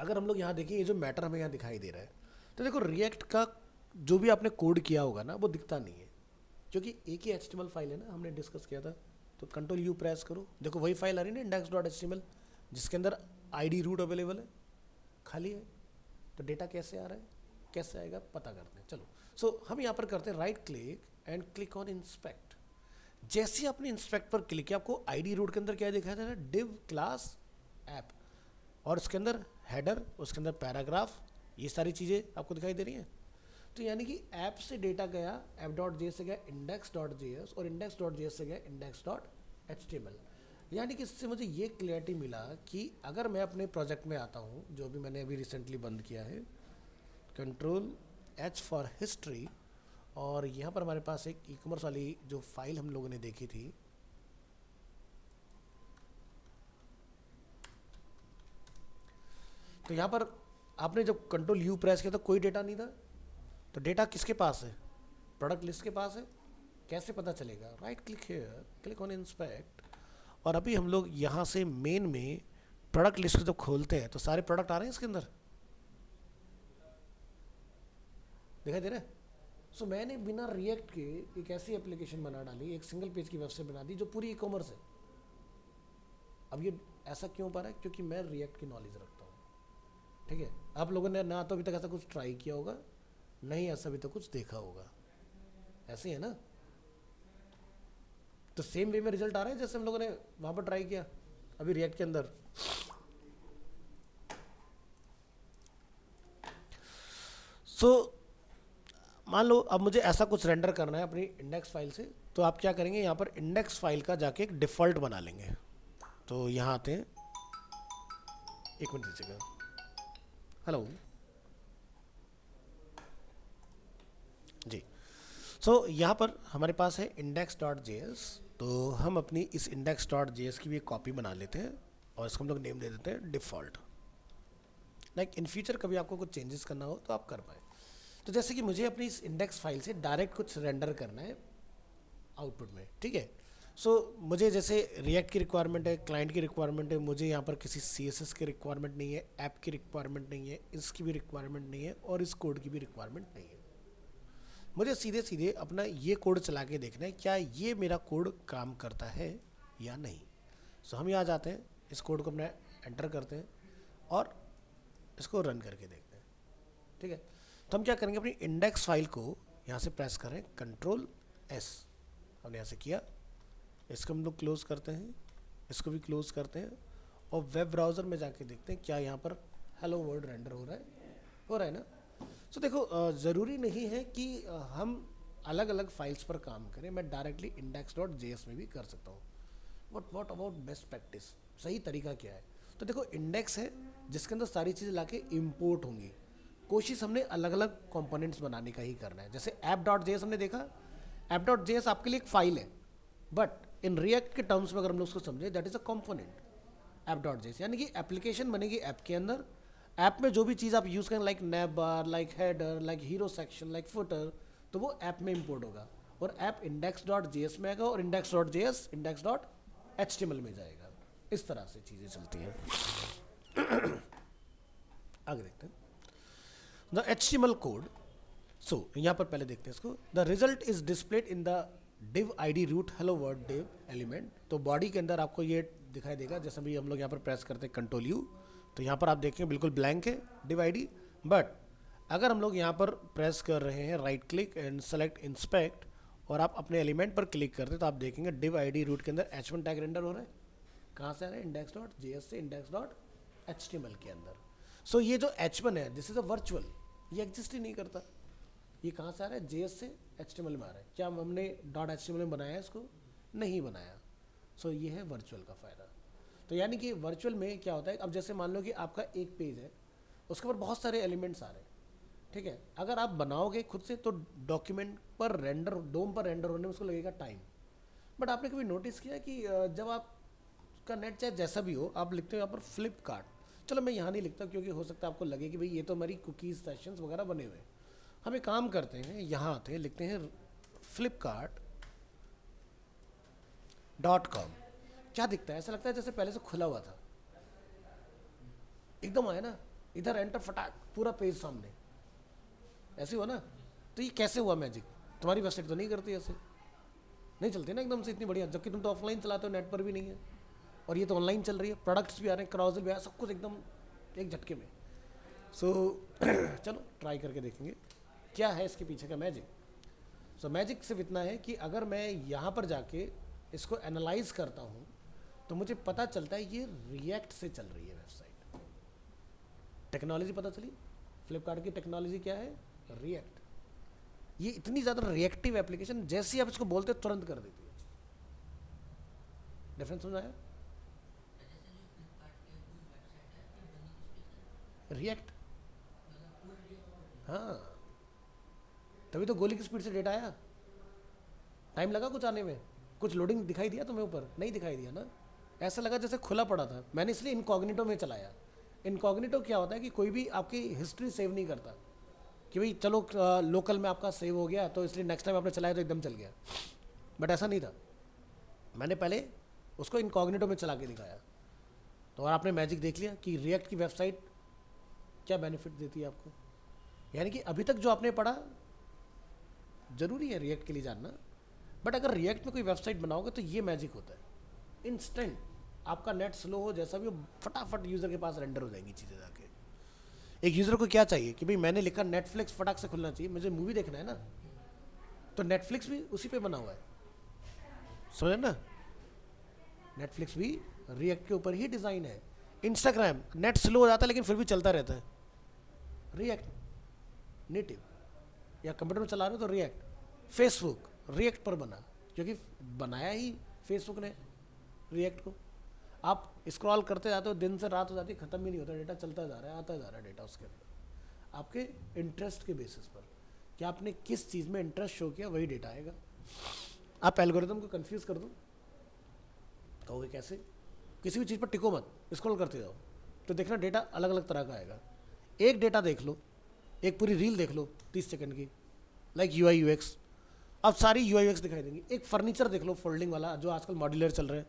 अगर हम लोग यहाँ देखिए, ये जो मैटर हमें यहाँ दिखाई दे रहा है, तो देखो रिएक्ट का जो भी आपने कोड किया होगा ना, वो दिखता नहीं है, क्योंकि एक ही HTML फाइल है ना, हमने डिस्कस किया था। तो कंट्रोल U प्रेस करो, देखो वही फाइल आ रही है ना, index.html, जिसके अंदर ID रूट अवेलेबल है, खाली है। तो डेटा कैसे आ रहा है, कैसे आएगा, पता करते हैं। चलो, सो हम यहाँ पर करते हैं right click and click on inspect. जैसे ही आपने इंस्पेक्ट पर क्लिक किया, आपको ID रूट के अंदर क्या दिखाया था? div क्लास ऐप, और उसके अंदर हेडर, उसके अंदर पैराग्राफ, ये सारी चीज़ें आपको दिखाई दे रही हैं। तो यानी कि ऐप से डेटा गया, app.js से गया index.js, और index.js से गया index.html। यानी कि इससे मुझे ये क्लियरिटी मिला कि अगर मैं अपने प्रोजेक्ट में आता हूँ, जो भी मैंने अभी रिसेंटली बंद किया है, कंट्रोल H फॉर हिस्ट्री, और यहाँ पर हमारे पास एक ई-कॉमर्स वाली जो फाइल हम लोगों ने देखी थी, तो यहाँ पर आपने जब कंट्रोल U प्रेस किया तो कोई डेटा नहीं था। तो डेटा किसके पास है? प्रोडक्ट लिस्ट के पास है। कैसे पता चलेगा? Right click here, click on inspect, और अभी हम लोग यहाँ से मेन में प्रोडक्ट लिस्ट जब खोलते हैं तो सारे प्रोडक्ट आ रहे हैं इसके अंदर, दिखाई दे रहा है। सो मैंने बिना रिएक्ट के एक ऐसी एप्लीकेशन बना डाली, एक सिंगल पेज की वेबसाइट बना दी जो पूरी ई-कॉमर्स है। अब ये ऐसा क्यों पा रहा है? क्योंकि मैं रिएक्ट की नॉलेज रखता हूँ, ठीक है। आप लोगों ने ना तो अभी तक ऐसा कुछ ट्राई किया होगा, नहीं ऐसा अभी तक कुछ देखा होगा, ऐसे है ना। तो सेम वे में रिजल्ट आ रहा है जैसे हम लोगों ने वहां पर ट्राई किया अभी रिएक्ट के अंदर। सो मान लो अब मुझे ऐसा कुछ रेंडर करना है अपनी इंडेक्स फाइल से, तो आप क्या करेंगे, यहाँ पर इंडेक्स फाइल का जाके एक डिफ़ॉल्ट बना लेंगे। तो यहाँ आते हैं, एक मिनट दीजिएगा, हेलो जी। सो यहाँ पर हमारे पास है index.js, तो हम अपनी इस index.js की भी एक कॉपी बना लेते हैं, और इसको हम लोग नेम दे देते हैं डिफ़ॉल्ट। लाइक इन फ्यूचर कभी आपको कुछ चेंजेस करना हो तो आप कर पाए। तो जैसे कि मुझे अपनी इस इंडेक्स फाइल से डायरेक्ट कुछ रेंडर करना है आउटपुट में, ठीक है। सो मुझे जैसे रिएक्ट की रिक्वायरमेंट है, क्लाइंट की रिक्वायरमेंट है, मुझे यहाँ पर किसी CSS की रिक्वायरमेंट नहीं है, ऐप की रिक्वायरमेंट नहीं है, इसकी भी रिक्वायरमेंट नहीं है और इस कोड की भी रिक्वायरमेंट नहीं है। मुझे सीधे सीधे अपना ये कोड चला के देखना है क्या ये मेरा कोड काम करता है या नहीं। सो हम यहाँ जाते हैं, इस कोड को अपना एंटर करते हैं और इसको रन करके देखते हैं। ठीक है, तो हम क्या करेंगे, अपनी इंडेक्स फाइल को यहाँ से प्रेस करें, Ctrl+S, हमने यहाँ से किया, इसको हम लोग क्लोज करते हैं, इसको भी क्लोज करते हैं और वेब ब्राउज़र में जाके देखते हैं क्या यहाँ पर हेलो वर्ल्ड रेंडर हो रहा है ना। सो देखो ज़रूरी नहीं है कि हम अलग अलग फाइल्स पर काम करें, मैं डायरेक्टली index.js में भी कर सकता हूँ। व्हाट अबाउट बेस्ट प्रैक्टिस, सही तरीका क्या है? तो देखो इंडेक्स है जिसके अंदर सारी चीज़ें लाके इंपोर्ट होंगी, कोशिश हमने अलग अलग कंपोनेंट्स बनाने का ही करना है। जैसे app.js हमने देखा, app.js आपके लिए एक फाइल है, बट इन रिएक्ट के टर्म्स में अगर हम लोग उसको समझे, that is a component app.js, यानी कि एप्लीकेशन बनेगी ऐप के अंदर। ऐप में जो भी चीज़ आप यूज़ करें, like nav bar, like header, like hero section, like footer, तो वो ऐप में इंपोर्ट होगा और ऐप index.js में आएगा और index.js index.html में जाएगा। इस तरह से चीज़ें चलती हैं। आगे देखते हैं द HTML कोड। सो यहाँ पर पहले देखते हैं इसको। The result is displayed in the div id root hello world div element. तो बॉडी के अंदर आपको ये दिखाई देगा, जैसे भी हम लोग यहाँ पर प्रेस करते हैं Ctrl+U, तो यहाँ पर आप देखेंगे बिल्कुल ब्लैंक है div id। बट अगर हम लोग यहाँ पर प्रेस कर रहे हैं right click and select inspect और आप अपने एलिमेंट पर क्लिक करते हैं तो आप देखेंगे div id root के अंदर h1 टैग रेंडर हो रहा है। कहाँ से आ रहा है? index.js से index.html के अंदर। सो ये जो h1 है, दिस इज अ वर्चुअल, ये एग्जिस्ट ही नहीं करता। ये कहाँ से आ रहा है? JS से HTML में आ रहा है। क्या हमने .html में बनाया है इसको? नहीं बनाया। सो ये है वर्चुअल का फ़ायदा। तो यानी कि वर्चुअल में क्या होता है, अब जैसे मान लो कि आपका एक पेज है, उसके ऊपर बहुत सारे एलिमेंट्स आ रहे हैं, ठीक है। अगर आप बनाओगे खुद से तो डॉक्यूमेंट पर रेंडर, डोम पर रेंडर होने में उसको लगेगा टाइम। बट आपने कभी नोटिस किया कि जब आपका नेट चाहे जैसा भी हो, आप लिखते हो यहाँ पर फ्लिपकार्ट, चलो मैं यहाँ नहीं लिखता क्योंकि हो सकता है आपको लगे कि भाई ये तो हमारी कुकीज़ सेशंस वगैरह बने हुए हैं। हम एक काम करते हैं, यहाँ आते हैं, लिखते हैं flipkart.com। क्या दिखता है? ऐसा लगता है जैसे पहले से खुला हुआ था, एकदम आया ना, इधर एंटर फटाक, पूरा पेज सामने, ऐसे हुआ ना। तो ये कैसे हुआ मैजिक? तुम्हारी वेबसाइट तो नहीं करती ऐसे, नहीं चलती ना एकदम से इतनी बढ़िया, जबकि तुम तो ऑफलाइन चलाते हो, नेट पर भी नहीं है, और ये तो ऑनलाइन चल रही है, प्रोडक्ट्स भी आ रहे हैं, क्राउजल भी आ रहा है, सब कुछ एकदम एक झटके में। सो चलो ट्राई करके देखेंगे क्या है इसके पीछे का मैजिक। सो मैजिक सिर्फ इतना है कि अगर मैं यहाँ पर जाके इसको एनालाइज करता हूँ तो मुझे पता चलता है ये रिएक्ट से चल रही है वेबसाइट। टेक्नोलॉजी पता चली, फ्लिपकार्ट की टेक्नोलॉजी क्या है? रिएक्ट। ये इतनी ज़्यादा रिएक्टिव एप्लीकेशन, जैसे ही आप इसको बोलते तुरंत कर देती है। डिफरेंस समझ आया? रिएक्ट, हाँ, तभी तो गोली की स्पीड से डेटा आया। टाइम लगा कुछ आने में? कुछ लोडिंग दिखाई दिया तुम्हें ऊपर? नहीं दिखाई दिया ना, ऐसा लगा जैसे खुला पड़ा था। मैंने इसलिए इनकॉग्निटो में चलाया। इनकॉग्निटो क्या होता है कि कोई भी आपकी हिस्ट्री सेव नहीं करता कि भाई चलो लोकल में आपका सेव हो गया तो इसलिए नेक्स्ट टाइम आपने चलाया तो एकदम चल गया, बट ऐसा नहीं था। मैंने पहले उसको इनकॉग्निटो में चला के दिखाया, तो और आपने मैजिक देख लिया कि रिएक्ट की वेबसाइट क्या बेनिफिट देती है आपको। यानी कि अभी तक जो आपने पढ़ा जरूरी है रिएक्ट के लिए जानना, बट अगर रिएक्ट में कोई वेबसाइट बनाओगे तो ये मैजिक होता है, इंस्टेंट, आपका नेट स्लो हो जैसा भी हो, फटाफट यूज़र के पास रेंडर हो जाएंगी चीज़ें जाके। एक यूज़र को क्या चाहिए कि भाई मैंने लिखा नेटफ्लिक्स, फटाक से खुलना चाहिए, मुझे मूवी देखना है ना, तो नेटफ्लिक्स भी उसी पे बना हुआ है, समझे ना। नेटफ्लिक्स भी रिएक्ट के ऊपर ही डिज़ाइन है। इंस्टाग्राम नेट स्लो हो जाता है लेकिन फिर भी चलता रहता है, रिएक्ट नेटिव, या कंप्यूटर में चला रहे हो तो रिएक्ट। फेसबुक रिएक्ट पर बना, क्योंकि बनाया ही फेसबुक ने रिएक्ट को। आप स्क्रॉल करते जाते हो, दिन से रात हो जाती है, ख़त्म भी नहीं होता, डेटा चलता जा रहा है, आता जा रहा है डेटा उसके अंदर, आपके इंटरेस्ट के बेसिस पर कि आपने किस चीज़ में इंटरेस्ट शो किया वही डेटा आएगा। आप एल्गोरिथम को कंफ्यूज कर दो, कहोगे कैसे? किसी भी चीज़ पर टिको मत, स्क्रॉल करते जाओ तो देखना डेटा अलग अलग तरह का आएगा। एक डेटा देख लो, एक पूरी रील देख लो 30 सेकंड की, लाइक UI UX, अब सारी यूआईएक्स दिखाई देंगी। एक फर्नीचर देख लो फोल्डिंग वाला जो आजकल मॉड्यूलर चल रहे हैं,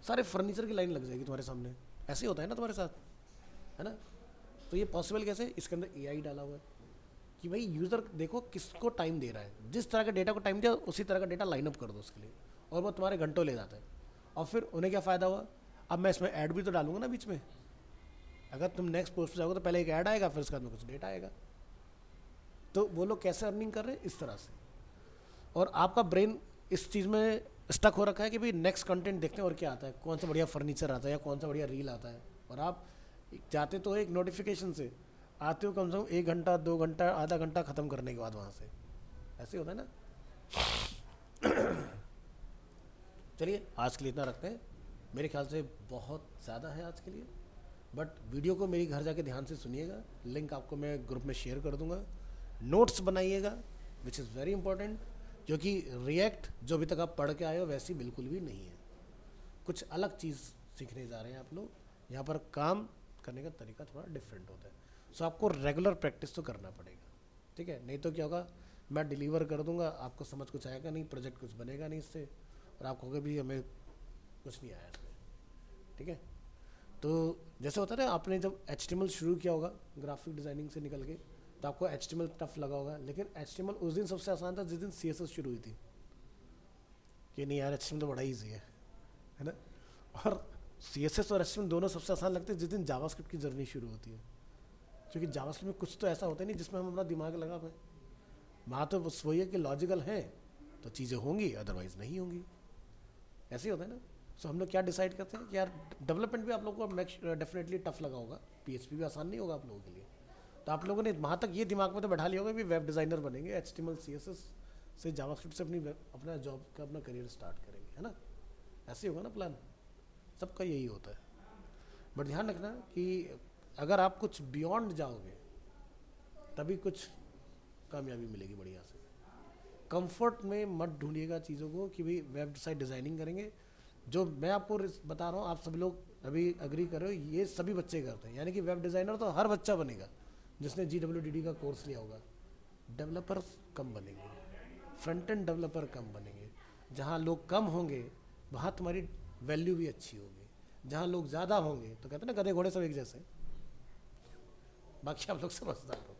सारे फर्नीचर की लाइन लग जाएगी तुम्हारे सामने। ऐसे ही होता है ना तुम्हारे साथ, है ना। तो ये पॉसिबल कैसे, इसके अंदर एआई डाला हुआ है कि भाई यूज़र देखो किसको टाइम दे रहा है, जिस तरह के डेटा को टाइम दिया उसी तरह का डेटा लाइनअप कर दो उसके लिए, और वो तुम्हारे घंटों ले जाता है। और फिर उन्हें क्या फ़ायदा हुआ, अब मैं इसमें ऐड भी तो डालूंगा ना बीच में। अगर तुम नेक्स्ट पोस्ट पर जाओगे तो पहले एक ऐड आएगा, फिर उसके बाद में कुछ डेटा आएगा। तो वो लोग कैसे अर्निंग कर रहे हैं, इस तरह से। और आपका ब्रेन इस चीज़ में स्टक हो रखा है कि भाई नेक्स्ट कंटेंट देखते हैं और क्या आता है, कौन सा बढ़िया फर्नीचर आता है या कौन सा बढ़िया रील आता है। और आप जाते तो एक नोटिफिकेशन से, आते हो कम से कम 1 घंटा 2 घंटा आधा घंटा ख़त्म करने के बाद वहाँ से। ऐसे होता है ना। चलिए आज के लिए इतना रखते हैं, मेरे ख्याल से बहुत ज़्यादा है आज के लिए। बट वीडियो को मेरी घर जाके ध्यान से सुनिएगा, लिंक आपको मैं ग्रुप में शेयर कर दूंगा। नोट्स बनाइएगा विच इज़ वेरी इंपॉर्टेंट, क्योंकि रिएक्ट जो अभी तक आप पढ़ के आए हो वैसी बिल्कुल भी नहीं है, कुछ अलग चीज़ सीखने जा रहे हैं आप लोग। यहाँ पर काम करने का तरीका थोड़ा डिफरेंट होता है। सो आपको रेगुलर प्रैक्टिस तो करना पड़ेगा, ठीक है। नहीं तो क्या होगा, मैं डिलीवर कर दूंगा, आपको समझ कुछ आएगा नहीं, प्रोजेक्ट कुछ बनेगा नहीं इससे, और आप कहोगे भी हमें कुछ नहीं आया इसमें, ठीक है। तो जैसे होता है ना, आपने जब HTML शुरू किया होगा ग्राफिक डिज़ाइनिंग से निकल के, तो आपको HTML टफ लगा होगा, लेकिन HTML उस दिन सबसे आसान था जिस दिन CSS शुरू हुई थी, कि नहीं यार HTML तो बड़ा ईजी है ना। और CSS और HTML दोनों सबसे आसान लगते हैं जिस दिन जावास्क्रिप्ट की जर्नी शुरू होती है, क्योंकि जावास्क्रिप्ट में कुछ तो ऐसा होता है नहीं जिसमें हम अपना दिमाग लगा पाए। वहाँ तो बस वही है कि लॉजिकल है तो चीज़ें होंगी, अदरवाइज नहीं होंगी। ऐसे ही होता है ना। सो हम लोग क्या डिसाइड करते हैं कि यार डेवलपमेंट भी आप लोगों को डेफिनेटली टफ लगा होगा, PHP भी आसान नहीं होगा आप लोगों के लिए। तो आप लोगों ने वहाँ तक ये दिमाग में तो बैठा लिया होगा कि वेब डिज़ाइनर बनेंगे, HTML CSS से जावास्क्रिप्ट से अपना जॉब का अपना करियर स्टार्ट करेंगे, है ना। ऐसे ही होगा ना प्लान, सबका यही होता है। बट ध्यान रखना कि अगर आप कुछ बियॉन्ड जाओगे तभी कुछ कामयाबी मिलेगी बढ़िया से। कंफर्ट में मत ढूंढिएगा चीज़ों को कि भाई वेबसाइट डिज़ाइनिंग करेंगे। जो मैं आपको बता रहा हूँ, आप सभी लोग अभी अग्री कर रहे हो, ये सभी बच्चे करते हैं। यानी कि वेब डिज़ाइनर तो हर बच्चा बनेगा जिसने GWDD का कोर्स लिया होगा। डेवलपर कम बनेंगे, फ्रंट एंड डेवलपर कम बनेंगे। जहाँ लोग कम होंगे वहाँ तुम्हारी वैल्यू भी अच्छी होगी, जहाँ लोग ज़्यादा होंगे तो कहते हैं ना गधे घोड़े सब एक जैसे। बाकी आप लोग समझदार हो।